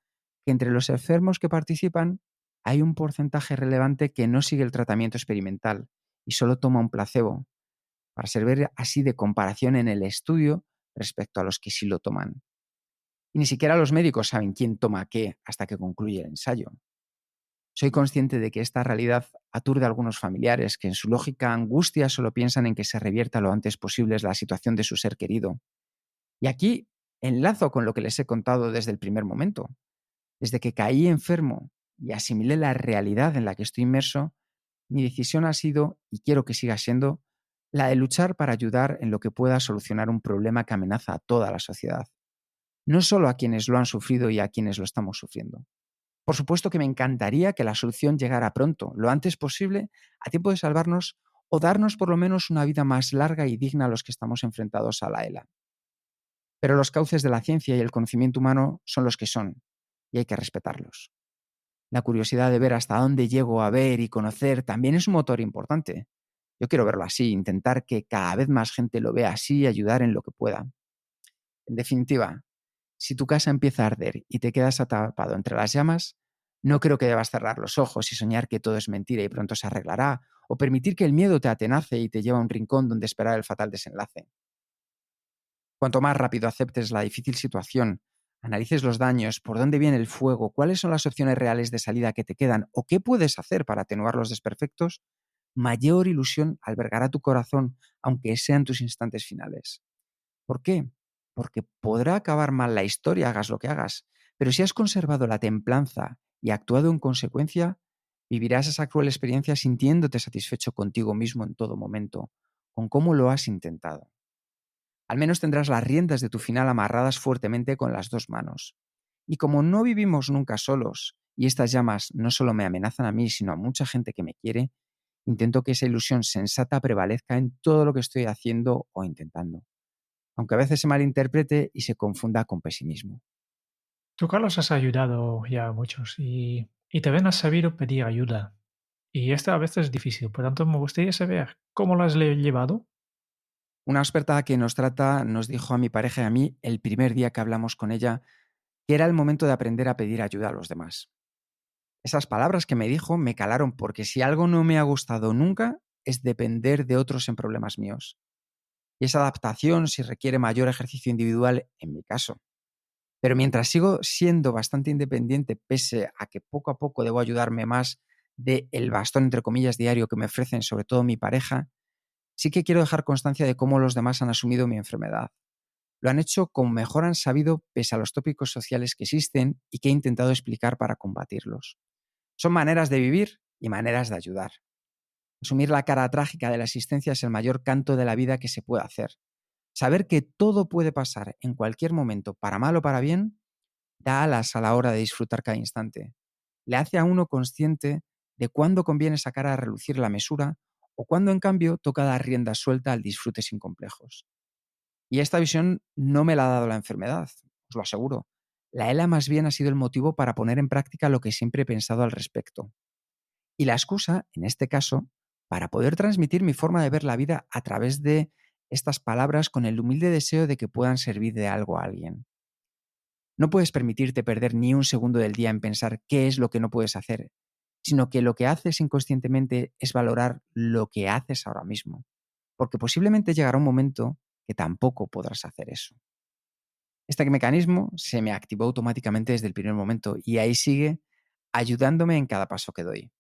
que entre los enfermos que participan hay un porcentaje relevante que no sigue el tratamiento experimental y solo toma un placebo, para servir así de comparación en el estudio respecto a los que sí lo toman. Y ni siquiera los médicos saben quién toma qué hasta que concluye el ensayo. Soy consciente de que esta realidad aturde a algunos familiares que en su lógica angustia solo piensan en que se revierta lo antes posible la situación de su ser querido. Y aquí enlazo con lo que les he contado desde el primer momento. Desde que caí enfermo y asimilé la realidad en la que estoy inmerso, Mi decisión ha sido, y quiero que siga siendo, la de luchar para ayudar en lo que pueda solucionar un problema que amenaza a toda la sociedad, no solo a quienes lo han sufrido y a quienes lo estamos sufriendo. Por supuesto que me encantaría que la solución llegara pronto, lo antes posible, a tiempo de salvarnos o darnos por lo menos una vida más larga y digna a los que estamos enfrentados a la ELA. Pero los cauces de la ciencia y el conocimiento humano son los que son, y hay que respetarlos. La curiosidad de ver hasta dónde llego a ver y conocer también es un motor importante. Yo quiero verlo así, intentar que cada vez más gente lo vea así y ayudar en lo que pueda. En definitiva, si tu casa empieza a arder y te quedas atrapado entre las llamas, no creo que debas cerrar los ojos y soñar que todo es mentira y pronto se arreglará, o permitir que el miedo te atenace y te lleve a un rincón donde esperar el fatal desenlace. Cuanto más rápido aceptes la difícil situación, analices los daños, por dónde viene el fuego, cuáles son las opciones reales de salida que te quedan o qué puedes hacer para atenuar los desperfectos, mayor ilusión albergará tu corazón, aunque sean tus instantes finales. ¿Por qué? Porque podrá acabar mal la historia, hagas lo que hagas, pero si has conservado la templanza y actuado en consecuencia, vivirás esa cruel experiencia sintiéndote satisfecho contigo mismo en todo momento, con cómo lo has intentado. Al menos tendrás las riendas de tu final amarradas fuertemente con las dos manos. Y como no vivimos nunca solos, y estas llamas no solo me amenazan a mí, sino a mucha gente que me quiere, intento que esa ilusión sensata prevalezca en todo lo que estoy haciendo o intentando, aunque a veces se malinterprete y se confunda con pesimismo. Tú, Carlos, has ayudado ya a muchos y también has sabido pedir ayuda. Y esto a veces es difícil, por tanto me gustaría saber cómo lo has llevado. Una experta que nos trata nos dijo a mi pareja y a mí el primer día que hablamos con ella que era el momento de aprender a pedir ayuda a los demás. Esas palabras que me dijo me calaron porque si algo no me ha gustado nunca es depender de otros en problemas míos. Y esa adaptación si requiere mayor ejercicio individual en mi caso. Pero mientras sigo siendo bastante independiente, pese a que poco a poco debo ayudarme más de el bastón, entre comillas, diario que me ofrecen, sobre todo mi pareja, sí que quiero dejar constancia de cómo los demás han asumido mi enfermedad. Lo han hecho como mejor han sabido pese a los tópicos sociales que existen y que he intentado explicar para combatirlos. Son maneras de vivir y maneras de ayudar. Asumir la cara trágica de la existencia es el mayor canto de la vida que se puede hacer. Saber que todo puede pasar en cualquier momento, para mal o para bien, da alas a la hora de disfrutar cada instante. Le hace a uno consciente de cuándo conviene sacar a relucir la mesura o cuándo, en cambio, toca dar rienda suelta al disfrute sin complejos. Y esta visión no me la ha dado la enfermedad, os lo aseguro. La ELA más bien ha sido el motivo para poner en práctica lo que siempre he pensado al respecto. Y la excusa, en este caso, para poder transmitir mi forma de ver la vida a través de estas palabras con el humilde deseo de que puedan servir de algo a alguien. No puedes permitirte perder ni un segundo del día en pensar qué es lo que no puedes hacer, sino que lo que haces inconscientemente es valorar lo que haces ahora mismo, porque posiblemente llegará un momento que tampoco podrás hacer eso. Este mecanismo se me activó automáticamente desde el primer momento y ahí sigue ayudándome en cada paso que doy.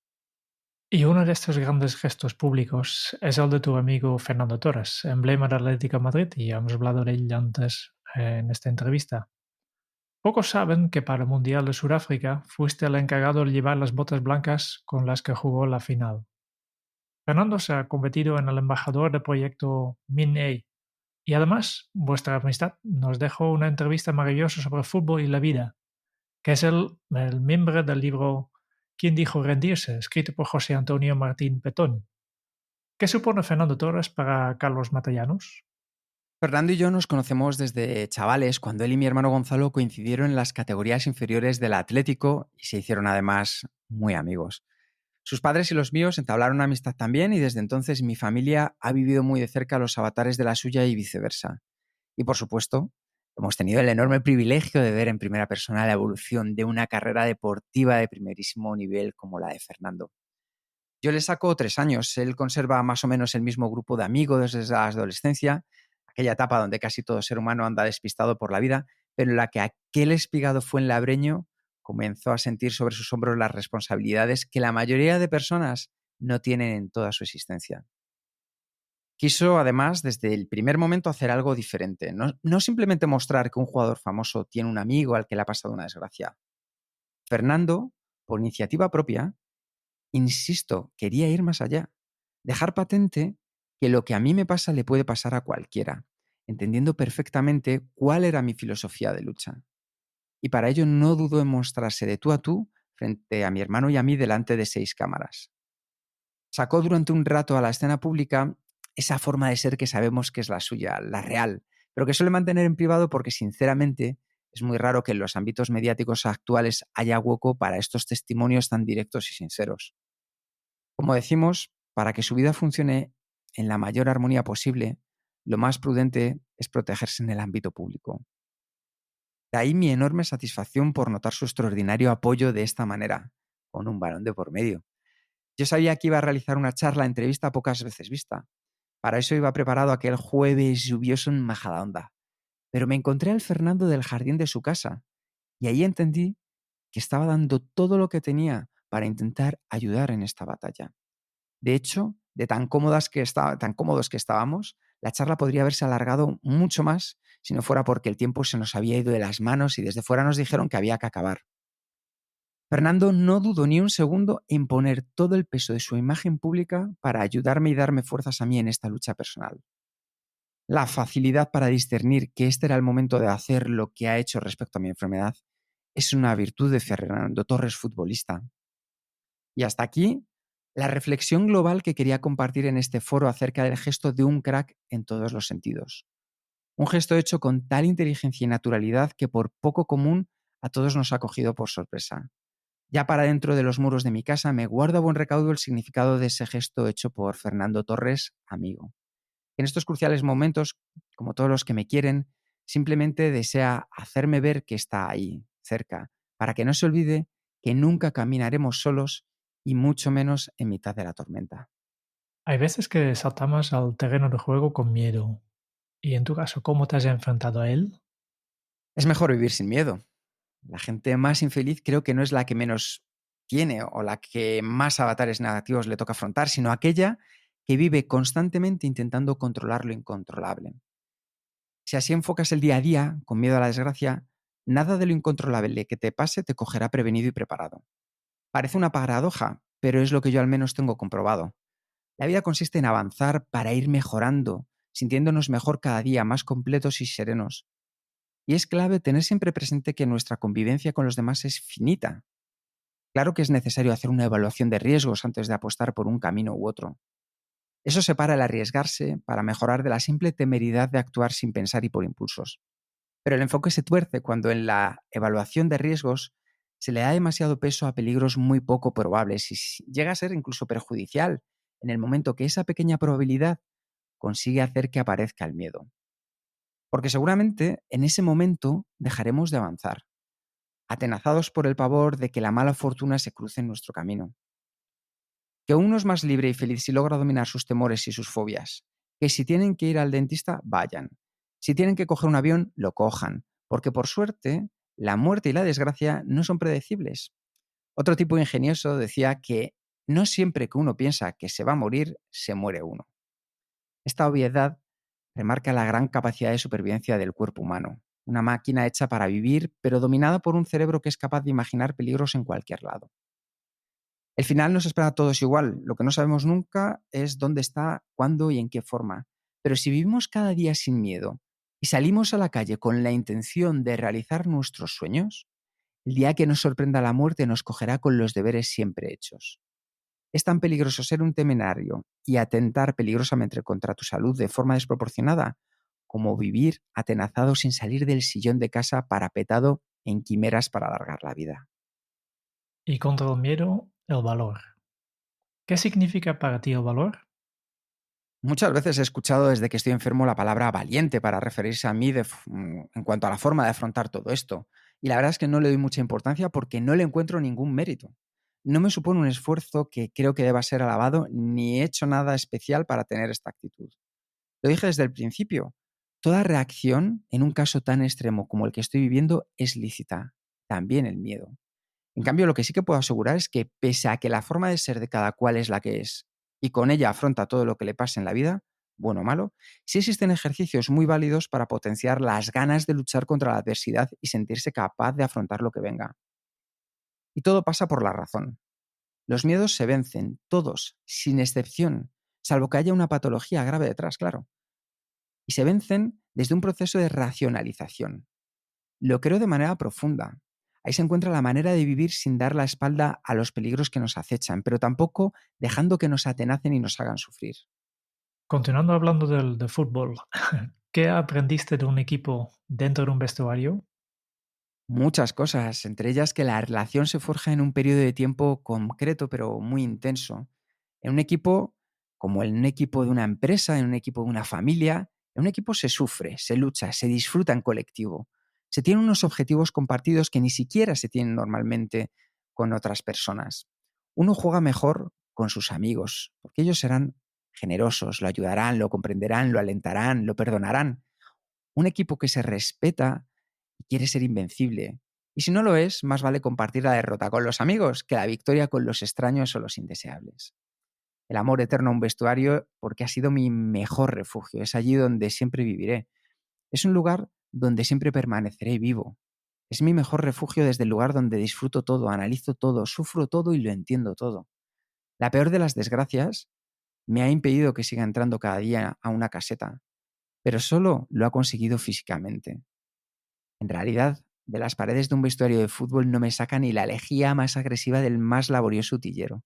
Y uno de estos grandes gestos públicos es el de tu amigo Fernando Torres, emblema del Atlético de Madrid, y ya hemos hablado de él antes en esta entrevista. Pocos saben que para el Mundial de Sudáfrica fuiste el encargado de llevar las botas blancas con las que jugó la final. Fernando se ha convertido en el embajador del proyecto MinA y además vuestra amistad nos dejó una entrevista maravillosa sobre el fútbol y la vida, que es el miembro del libro ¿Quién dijo rendirse?, escrito por José Antonio Martín Petón. ¿Qué supone Fernando Torres para Carlos Matallanos? Fernando y yo nos conocemos desde chavales, cuando él y mi hermano Gonzalo coincidieron en las categorías inferiores del Atlético y se hicieron además muy amigos. Sus padres y los míos entablaron una amistad también y desde entonces mi familia ha vivido muy de cerca los avatares de la suya y viceversa. Y por supuesto, hemos tenido el enorme privilegio de ver en primera persona la evolución de una carrera deportiva de primerísimo nivel como la de Fernando. Yo le saco 3 años, él conserva más o menos el mismo grupo de amigos desde la adolescencia, aquella etapa donde casi todo ser humano anda despistado por la vida, pero en la que aquel espigado fuenlabreño comenzó a sentir sobre sus hombros las responsabilidades que la mayoría de personas no tienen en toda su existencia. Quiso, además, desde el primer momento hacer algo diferente, no simplemente mostrar que un jugador famoso tiene un amigo al que le ha pasado una desgracia. Fernando, por iniciativa propia, insisto, quería ir más allá. Dejar patente que lo que a mí me pasa le puede pasar a cualquiera, entendiendo perfectamente cuál era mi filosofía de lucha. Y para ello no dudó en mostrarse de tú a tú frente a mi hermano y a mí delante de 6 cámaras. Sacó durante un rato a la escena pública esa forma de ser que sabemos que es la suya, la real, pero que suele mantener en privado porque, sinceramente, es muy raro que en los ámbitos mediáticos actuales haya hueco para estos testimonios tan directos y sinceros. Como decimos, para que su vida funcione en la mayor armonía posible, lo más prudente es protegerse en el ámbito público. De ahí mi enorme satisfacción por notar su extraordinario apoyo de esta manera, con un balón de por medio. Yo sabía que iba a realizar una charla entrevista pocas veces vista. Para eso iba preparado aquel jueves lluvioso en Majadahonda. Pero me encontré al Fernando del jardín de su casa y ahí entendí que estaba dando todo lo que tenía para intentar ayudar en esta batalla. De hecho, de tan cómodos que estábamos, la charla podría haberse alargado mucho más si no fuera porque el tiempo se nos había ido de las manos y desde fuera nos dijeron que había que acabar. Fernando no dudó ni un segundo en poner todo el peso de su imagen pública para ayudarme y darme fuerzas a mí en esta lucha personal. La facilidad para discernir que este era el momento de hacer lo que ha hecho respecto a mi enfermedad es una virtud de Fernando Torres, futbolista. Y hasta aquí la reflexión global que quería compartir en este foro acerca del gesto de un crack en todos los sentidos. Un gesto hecho con tal inteligencia y naturalidad que por poco común a todos nos ha cogido por sorpresa. Ya para dentro de los muros de mi casa me guardo a buen recaudo el significado de ese gesto hecho por Fernando Torres, amigo. En estos cruciales momentos, como todos los que me quieren, simplemente desea hacerme ver que está ahí, cerca, para que no se olvide que nunca caminaremos solos y mucho menos en mitad de la tormenta. Hay veces que saltamos al terreno de juego con miedo. Y en tu caso, ¿cómo te has enfrentado a él? Es mejor vivir sin miedo. La gente más infeliz creo que no es la que menos tiene o la que más avatares negativos le toca afrontar, sino aquella que vive constantemente intentando controlar lo incontrolable. Si así enfocas el día a día, con miedo a la desgracia, nada de lo incontrolable que te pase te cogerá prevenido y preparado. Parece una paradoja, pero es lo que yo al menos tengo comprobado. La vida consiste en avanzar para ir mejorando, sintiéndonos mejor cada día, más completos y serenos. Y es clave tener siempre presente que nuestra convivencia con los demás es finita. Claro que es necesario hacer una evaluación de riesgos antes de apostar por un camino u otro. Eso separa el arriesgarse para mejorar de la simple temeridad de actuar sin pensar y por impulsos. Pero el enfoque se tuerce cuando en la evaluación de riesgos se le da demasiado peso a peligros muy poco probables y llega a ser incluso perjudicial en el momento que esa pequeña probabilidad consigue hacer que aparezca el miedo. Porque seguramente en ese momento dejaremos de avanzar, atenazados por el pavor de que la mala fortuna se cruce en nuestro camino. Que uno es más libre y feliz si logra dominar sus temores y sus fobias. Que si tienen que ir al dentista, vayan. Si tienen que coger un avión, lo cojan. Porque por suerte, la muerte y la desgracia no son predecibles. Otro tipo ingenioso decía que no siempre que uno piensa que se va a morir, se muere uno. Esta obviedad remarca la gran capacidad de supervivencia del cuerpo humano. Una máquina hecha para vivir, pero dominada por un cerebro que es capaz de imaginar peligros en cualquier lado. El final nos espera a todos igual. Lo que no sabemos nunca es dónde está, cuándo y en qué forma. Pero si vivimos cada día sin miedo y salimos a la calle con la intención de realizar nuestros sueños, el día que nos sorprenda la muerte nos cogerá con los deberes siempre hechos. Es tan peligroso ser un temerario y atentar peligrosamente contra tu salud de forma desproporcionada como vivir atenazado sin salir del sillón de casa parapetado en quimeras para alargar la vida. Y contra el miedo, el valor. ¿Qué significa para ti el valor? Muchas veces he escuchado desde que estoy enfermo la palabra valiente para referirse a mí en cuanto a la forma de afrontar todo esto. Y la verdad es que no le doy mucha importancia porque no le encuentro ningún mérito. No me supone un esfuerzo que creo que deba ser alabado ni he hecho nada especial para tener esta actitud. Lo dije desde el principio. Toda reacción, en un caso tan extremo como el que estoy viviendo, es lícita. También el miedo. En cambio, lo que sí que puedo asegurar es que, pese a que la forma de ser de cada cual es la que es, y con ella afronta todo lo que le pase en la vida, bueno o malo, sí existen ejercicios muy válidos para potenciar las ganas de luchar contra la adversidad y sentirse capaz de afrontar lo que venga. Y todo pasa por la razón. Los miedos se vencen, todos, sin excepción, salvo que haya una patología grave detrás, claro. Y se vencen desde un proceso de racionalización. Lo creo de manera profunda. Ahí se encuentra la manera de vivir sin dar la espalda a los peligros que nos acechan, pero tampoco dejando que nos atenacen y nos hagan sufrir. Continuando hablando de fútbol, ¿qué aprendiste de un equipo dentro de un vestuario? Muchas cosas, entre ellas que la relación se forja en un periodo de tiempo concreto, pero muy intenso. En un equipo, como en un equipo de una empresa, en un equipo de una familia, en un equipo se sufre, se lucha, se disfruta en colectivo. Se tienen unos objetivos compartidos que ni siquiera se tienen normalmente con otras personas. Uno juega mejor con sus amigos, porque ellos serán generosos, lo ayudarán, lo comprenderán, lo alentarán, lo perdonarán. Un equipo que se respeta y quiere ser invencible. Y si no lo es, más vale compartir la derrota con los amigos que la victoria con los extraños o los indeseables. El amor eterno a un vestuario porque ha sido mi mejor refugio. Es allí donde siempre viviré. Es un lugar donde siempre permaneceré vivo. Es mi mejor refugio desde el lugar donde disfruto todo, analizo todo, sufro todo y lo entiendo todo. La peor de las desgracias me ha impedido que siga entrando cada día a una caseta, pero solo lo ha conseguido físicamente. En realidad, de las paredes de un vestuario de fútbol no me saca ni la lejía más agresiva del más laborioso utillero.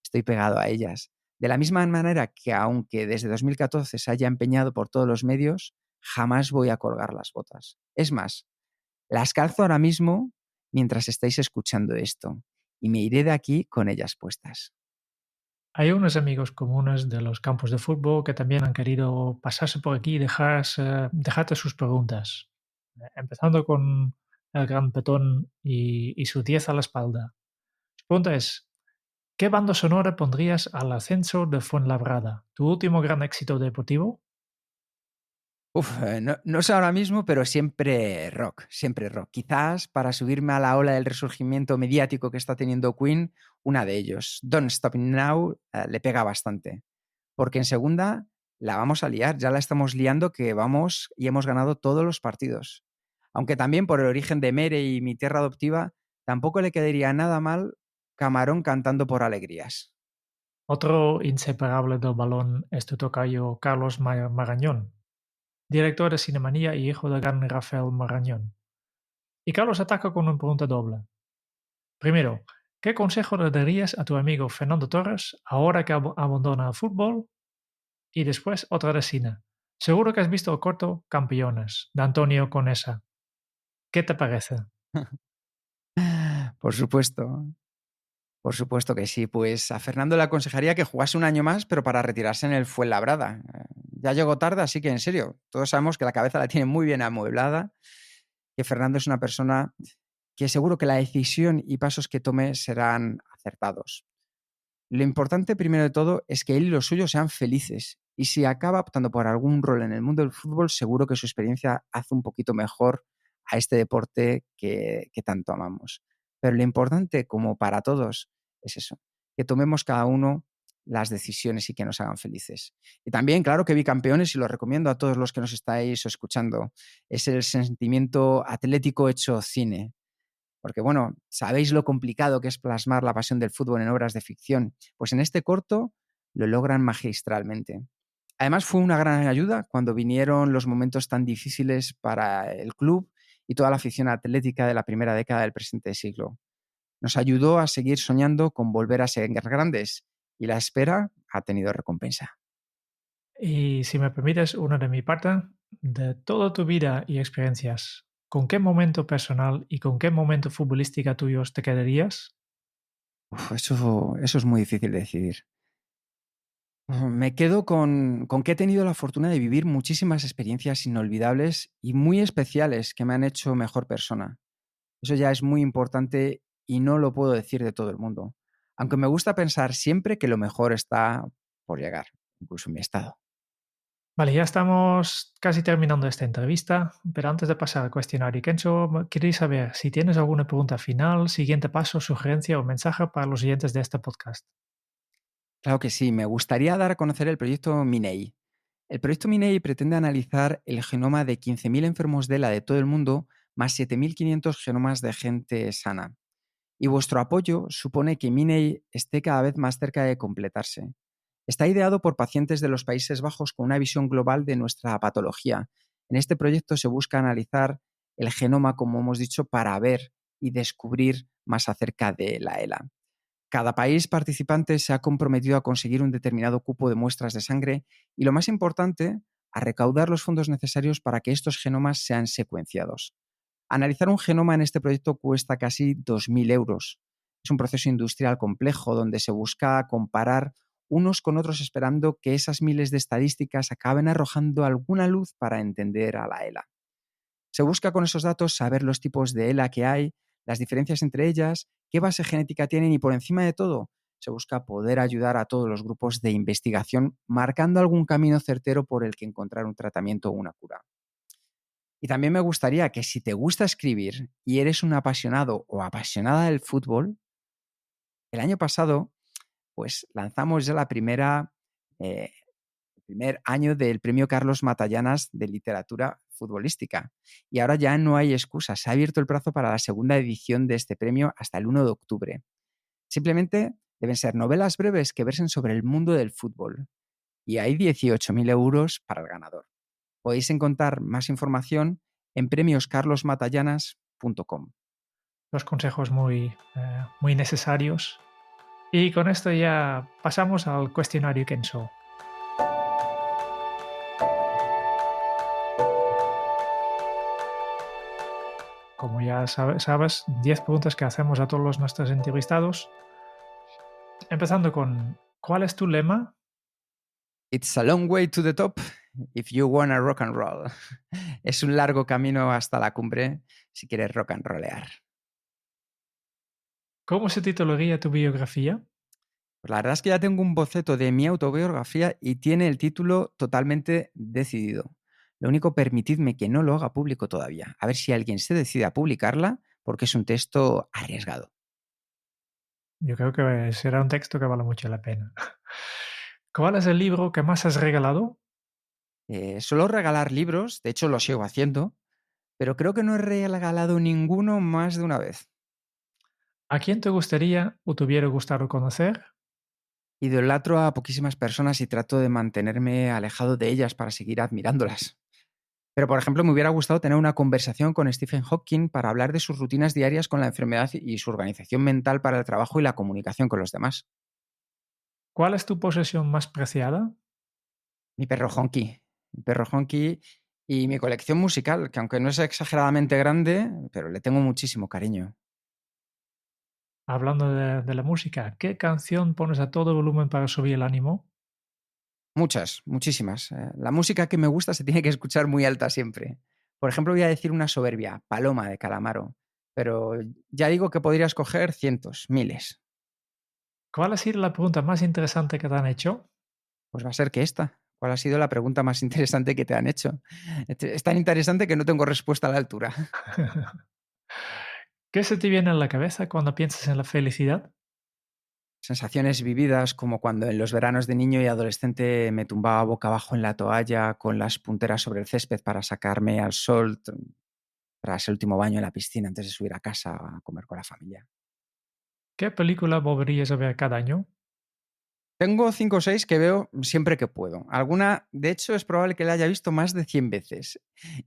Estoy pegado a ellas. De la misma manera que, aunque desde 2014 se haya empeñado por todos los medios, jamás voy a colgar las botas. Es más, las calzo ahora mismo mientras estáis escuchando esto y me iré de aquí con ellas puestas. Hay unos amigos comunes de los campos de fútbol que también han querido pasarse por aquí y dejarte sus preguntas, empezando con el gran petón y su 10 a la espalda. Su pregunta es, ¿qué banda sonora pondrías al ascenso de Fuenlabrada? ¿Tu último gran éxito deportivo? No sé ahora mismo, pero siempre rock, siempre rock. Quizás para subirme a la ola del resurgimiento mediático que está teniendo Queen, una de ellos, Don't Stop Now, le pega bastante. Porque en segunda la vamos a liar, ya la estamos liando que vamos y hemos ganado todos los partidos. Aunque también por el origen de Mere y mi tierra adoptiva, tampoco le quedaría nada mal Camarón cantando por alegrías. Otro inseparable del balón es tu tocayo Carlos Marañón, director de Cinemanía y hijo del gran Rafael Marañón. Y Carlos ataca con una pregunta doble. Primero, ¿qué consejo le darías a tu amigo Fernando Torres ahora que abandona el fútbol? Y después otra de cine. Seguro que has visto el corto Campeones, de Antonio Conesa. ¿Qué te parece? Por supuesto. Por supuesto que sí. Pues a Fernando le aconsejaría que jugase un año más, pero para retirarse en el Fuenlabrada. Ya llegó tarde, así que en serio, todos sabemos que la cabeza la tiene muy bien amueblada, que Fernando es una persona que seguro que la decisión y pasos que tome serán acertados. Lo importante, primero de todo, es que él y los suyos sean felices. Y si acaba optando por algún rol en el mundo del fútbol, seguro que su experiencia hace un poquito mejor a este deporte que tanto amamos. Pero lo importante, como para todos, es eso, que tomemos cada uno las decisiones y que nos hagan felices. Y también, claro que Bicampeones, y lo recomiendo a todos los que nos estáis escuchando, es el sentimiento atlético hecho cine. Porque, bueno, sabéis lo complicado que es plasmar la pasión del fútbol en obras de ficción. Pues en este corto lo logran magistralmente. Además, fue una gran ayuda cuando vinieron los momentos tan difíciles para el club y toda la afición atlética de la primera década del presente siglo. Nos ayudó a seguir soñando con volver a ser grandes y la espera ha tenido recompensa. Y si me permites, una de mi parte, de toda tu vida y experiencias, ¿con qué momento personal y con qué momento futbolística tuyos te quedarías? Eso es muy difícil de decidir. Me quedo con que he tenido la fortuna de vivir muchísimas experiencias inolvidables y muy especiales que me han hecho mejor persona. Eso ya es muy importante y no lo puedo decir de todo el mundo. Aunque me gusta pensar siempre que lo mejor está por llegar, incluso en mi estado. Vale, ya estamos casi terminando esta entrevista, pero antes de pasar al cuestionario, Kenzo, quería saber si tienes alguna pregunta final, siguiente paso, sugerencia o mensaje para los oyentes de este podcast. Claro que sí, me gustaría dar a conocer el proyecto Minei. El proyecto Minei pretende analizar el genoma de 15.000 enfermos de ELA de todo el mundo, más 7.500 genomas de gente sana. y vuestro apoyo supone que Minei esté cada vez más cerca de completarse. Está ideado por pacientes de los Países Bajos con una visión global de nuestra patología. En este proyecto se busca analizar el genoma, como hemos dicho, para ver y descubrir más acerca de la ELA. Cada país participante se ha comprometido a conseguir un determinado cupo de muestras de sangre y, lo más importante, a recaudar los fondos necesarios para que estos genomas sean secuenciados. Analizar un genoma en este proyecto cuesta casi 2.000 euros. Es un proceso industrial complejo donde se busca comparar unos con otros esperando que esas miles de estadísticas acaben arrojando alguna luz para entender a la ELA. Se busca con esos datos saber los tipos de ELA que hay, las diferencias entre ellas, qué base genética tienen y, por encima de todo, se busca poder ayudar a todos los grupos de investigación marcando algún camino certero por el que encontrar un tratamiento o una cura. Y también me gustaría que, si te gusta escribir y eres un apasionado o apasionada del fútbol, el año pasado pues lanzamos ya el primer año del premio Carlos Matallanas de literatura futbolística. Y ahora ya no hay excusa. Se ha abierto el plazo para la segunda edición de este premio hasta el 1 de octubre. Simplemente deben ser novelas breves que versen sobre el mundo del fútbol. Y hay 18.000 euros para el ganador. Podéis encontrar más información en premioscarlosmatallanas.com. Los consejos muy necesarios. Y con esto ya pasamos al cuestionario Kenso. Como ya sabes, 10 preguntas que hacemos a todos nuestros entrevistados. Empezando con, ¿cuál es tu lema? It's a long way to the top if you wanna rock and roll. Es un largo camino hasta la cumbre si quieres rock and rollear. ¿Cómo se titularía tu biografía? Pues la verdad es que ya tengo un boceto de mi autobiografía y tiene el título totalmente decidido. Lo único, permitidme que no lo haga público todavía. A ver si alguien se decide a publicarla, porque es un texto arriesgado. Yo creo que será un texto que vale mucho la pena. ¿Cuál es el libro que más has regalado? Suelo regalar libros, de hecho lo sigo haciendo, pero creo que no he regalado ninguno más de una vez. ¿A quién te gustaría o te hubiera gustado conocer? Idolatro a poquísimas personas y trato de mantenerme alejado de ellas para seguir admirándolas. Pero, por ejemplo, me hubiera gustado tener una conversación con Stephen Hawking para hablar de sus rutinas diarias con la enfermedad y su organización mental para el trabajo y la comunicación con los demás. ¿Cuál es tu posesión más preciada? Mi perro Honky. Mi perro Honky y mi colección musical, que aunque no es exageradamente grande, pero le tengo muchísimo cariño. Hablando de la música, ¿qué canción pones a todo volumen para subir el ánimo? Muchas, muchísimas. La música que me gusta se tiene que escuchar muy alta siempre. Por ejemplo, voy a decir una soberbia, Paloma de Calamaro. Pero ya digo que podría escoger cientos, miles. ¿Cuál ha sido la pregunta más interesante que te han hecho? Pues va a ser que esta. ¿Cuál ha sido la pregunta más interesante que te han hecho? Es tan interesante que no tengo respuesta a la altura. ¿Qué se te viene a la cabeza cuando piensas en la felicidad? Sensaciones vividas como cuando en los veranos de niño y adolescente me tumbaba boca abajo en la toalla con las punteras sobre el césped para sacarme al sol tras el último baño en la piscina antes de subir a casa a comer con la familia. ¿Qué película volverías a ver cada año? Tengo 5 o 6 que veo siempre que puedo. Alguna, de hecho, es probable que la haya visto más de 100 veces.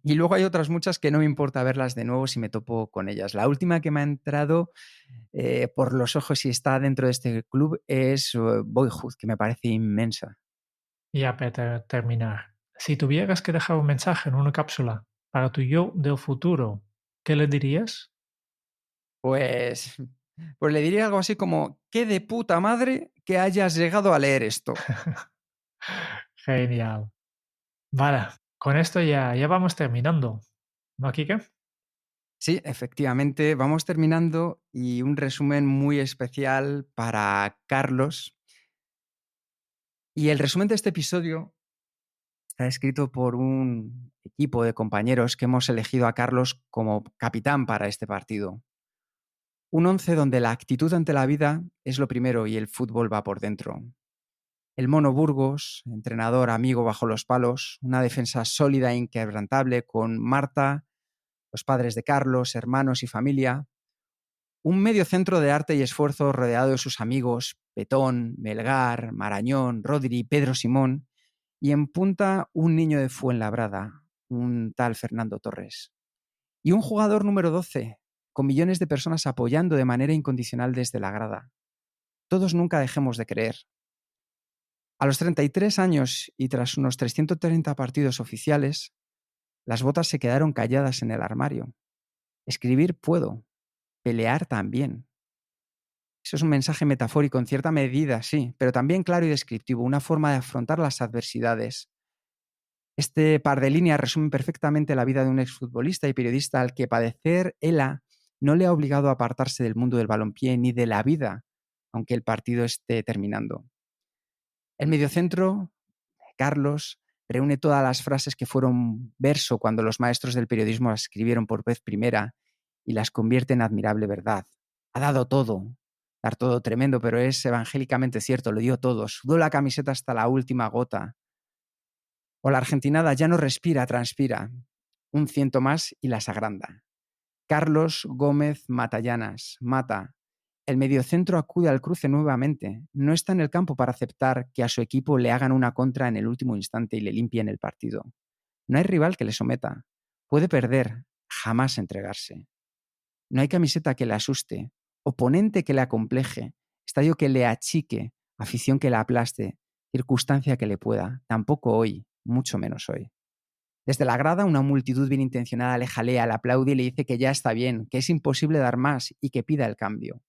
Y luego hay otras muchas que no me importa verlas de nuevo si me topo con ellas. La última que me ha entrado por los ojos y está dentro de este club es Boyhood, que me parece inmensa. Ya para terminar, si tuvieras que dejar un mensaje en una cápsula para tu yo del futuro, ¿qué le dirías? Pues, pues le diría algo así como, qué de puta madre que hayas llegado a leer esto. Genial. Vale, con esto ya vamos terminando. ¿No, Kike? Sí, efectivamente, vamos terminando y un resumen muy especial para Carlos. Y el resumen de este episodio está escrito por un equipo de compañeros que hemos elegido a Carlos como capitán para este partido. Un once donde la actitud ante la vida es lo primero y el fútbol va por dentro. El Mono Burgos, entrenador amigo bajo los palos, una defensa sólida e inquebrantable con Marta, los padres de Carlos, hermanos y familia. Un mediocentro de arte y esfuerzo rodeado de sus amigos Petón, Melgar, Marañón, Rodri, Pedro Simón, y en punta un niño de Fuenlabrada, un tal Fernando Torres. Y un jugador número 12, con millones de personas apoyando de manera incondicional desde la grada. Todos nunca dejemos de creer. A los 33 años y tras unos 330 partidos oficiales, las botas se quedaron calladas en el armario. Escribir puedo, pelear también. Eso es un mensaje metafórico en cierta medida, sí, pero también claro y descriptivo, una forma de afrontar las adversidades. Este par de líneas resume perfectamente la vida de un exfutbolista y periodista al que padecer ELA no le ha obligado a apartarse del mundo del balompié ni de la vida, aunque el partido esté terminando. El mediocentro, Carlos, reúne todas las frases que fueron verso cuando los maestros del periodismo las escribieron por vez primera y las convierte en admirable verdad. Ha dado todo. Dar todo tremendo, pero es evangélicamente cierto, lo dio todo. Sudó la camiseta hasta la última gota. O la argentinada ya no respira, transpira. Un ciento más y las agranda. Carlos Gómez Matallanas, Mata. El mediocentro acude al cruce nuevamente. No está en el campo para aceptar que a su equipo le hagan una contra en el último instante y le limpien el partido. No hay rival que le someta. Puede perder, jamás entregarse. No hay camiseta que le asuste, oponente que le acompleje, estadio que le achique, afición que le aplaste, circunstancia que le pueda. Tampoco hoy, mucho menos hoy. Desde la grada, una multitud bien intencionada le jalea, le aplaude y le dice que ya está bien, que es imposible dar más y que pida el cambio.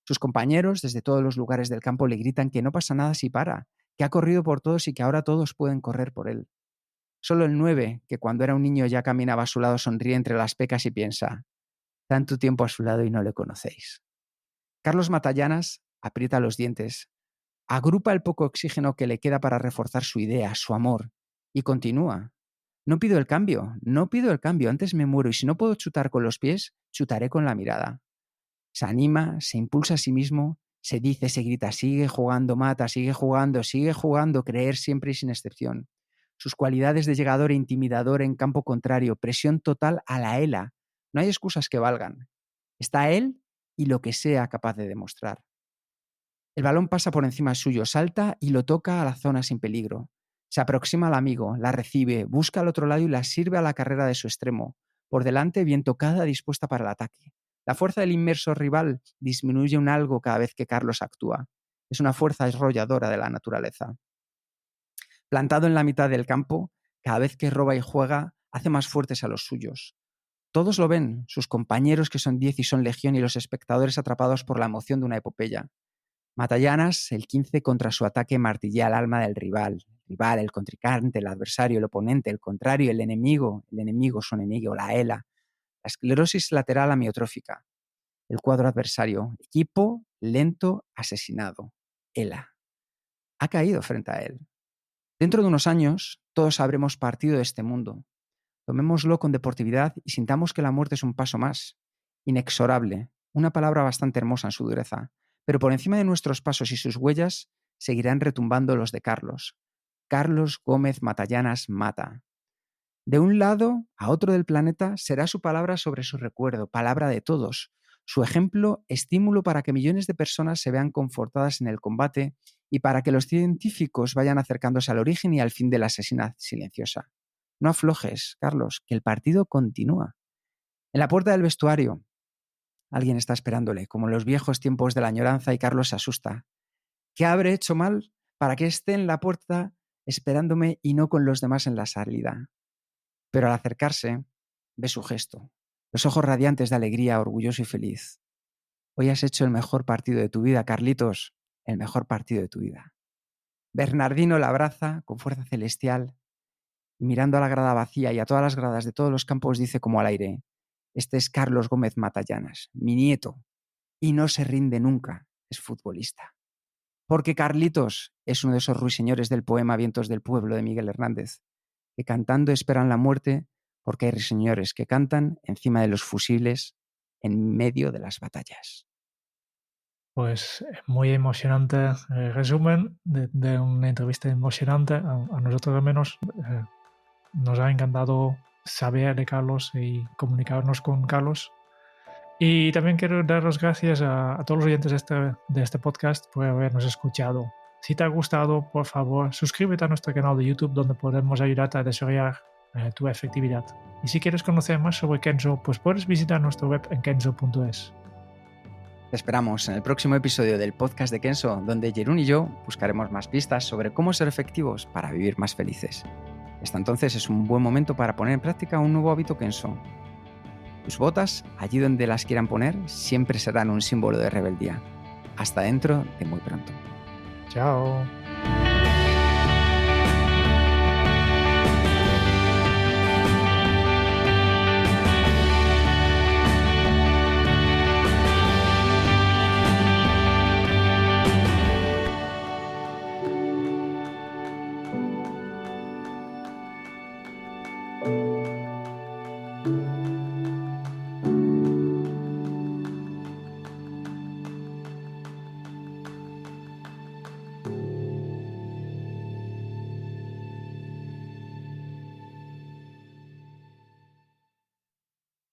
Sus compañeros, desde todos los lugares del campo, le gritan que no pasa nada si para, que ha corrido por todos y que ahora todos pueden correr por él. Solo el 9, que cuando era un niño ya caminaba a su lado, sonríe entre las pecas y piensa: tanto tiempo a su lado y no le conocéis. Carlos Matallanas aprieta los dientes, agrupa el poco oxígeno que le queda para reforzar su idea, su amor, y continúa. No pido el cambio, no pido el cambio, antes me muero y si no puedo chutar con los pies, chutaré con la mirada. Se anima, se impulsa a sí mismo, se dice, se grita, sigue jugando, Mata, sigue jugando, creer siempre y sin excepción. Sus cualidades de llegador e intimidador en campo contrario, presión total a la ELA. No hay excusas que valgan. Está él y lo que sea capaz de demostrar. El balón pasa por encima suyo, salta y lo toca a la zona sin peligro. Se aproxima al amigo, la recibe, busca al otro lado y la sirve a la carrera de su extremo. Por delante, bien tocada, dispuesta para el ataque. La fuerza del inmerso rival disminuye un algo cada vez que Carlos actúa. Es una fuerza arrolladora de la naturaleza. Plantado en la mitad del campo, cada vez que roba y juega, hace más fuertes a los suyos. Todos lo ven, sus compañeros que son 10 y son legión y los espectadores atrapados por la emoción de una epopeya. Matallanas, el 15 contra su ataque martillea el alma del rival. El rival, el contrincante, el adversario, el oponente, el contrario, el enemigo su enemigo, la ELA. La esclerosis lateral amiotrófica. El cuadro adversario, equipo lento asesinado. ELA. Ha caído frente a él. Dentro de unos años, todos habremos partido de este mundo. Tomémoslo con deportividad y sintamos que la muerte es un paso más. Inexorable, una palabra bastante hermosa en su dureza. Pero por encima de nuestros pasos y sus huellas seguirán retumbando los de Carlos. Carlos Gómez Matallanas Mata. De un lado a otro del planeta será su palabra sobre su recuerdo, palabra de todos. Su ejemplo, estímulo para que millones de personas se vean confortadas en el combate y para que los científicos vayan acercándose al origen y al fin de la asesina silenciosa. No aflojes, Carlos, que el partido continúa. En la puerta del vestuario, alguien está esperándole, como en los viejos tiempos de la añoranza, y Carlos se asusta. ¿Qué habré hecho mal para que esté en la puerta esperándome y no con los demás en la salida? Pero al acercarse, ve su gesto, los ojos radiantes de alegría, orgulloso y feliz. Hoy has hecho el mejor partido de tu vida, Carlitos, el mejor partido de tu vida. Bernardino la abraza con fuerza celestial y mirando a la grada vacía y a todas las gradas de todos los campos dice como al aire: este es Carlos Gómez Matallanas, mi nieto, y no se rinde nunca, es futbolista. Porque Carlitos es uno de esos ruiseñores del poema Vientos del Pueblo de Miguel Hernández, que cantando esperan la muerte porque hay ruiseñores que cantan encima de los fusiles en medio de las batallas. Pues muy emocionante resumen de una entrevista emocionante. A nosotros al menos nos ha encantado saber de Carlos y comunicarnos con Carlos. Y también quiero dar las gracias a todos los oyentes de este podcast por habernos escuchado. Si te ha gustado, por favor, suscríbete a nuestro canal de YouTube donde podemos ayudarte a desarrollar tu efectividad. Y si quieres conocer más sobre Kenso, pues puedes visitar nuestra web en kenso.es. Te esperamos en el próximo episodio del podcast de Kenso, donde Jeroen y yo buscaremos más pistas sobre cómo ser efectivos para vivir más felices. Hasta entonces es un buen momento para poner en práctica un nuevo hábito Kenso. Tus botas, allí donde las quieran poner, siempre serán un símbolo de rebeldía. Hasta dentro de muy pronto. Chao.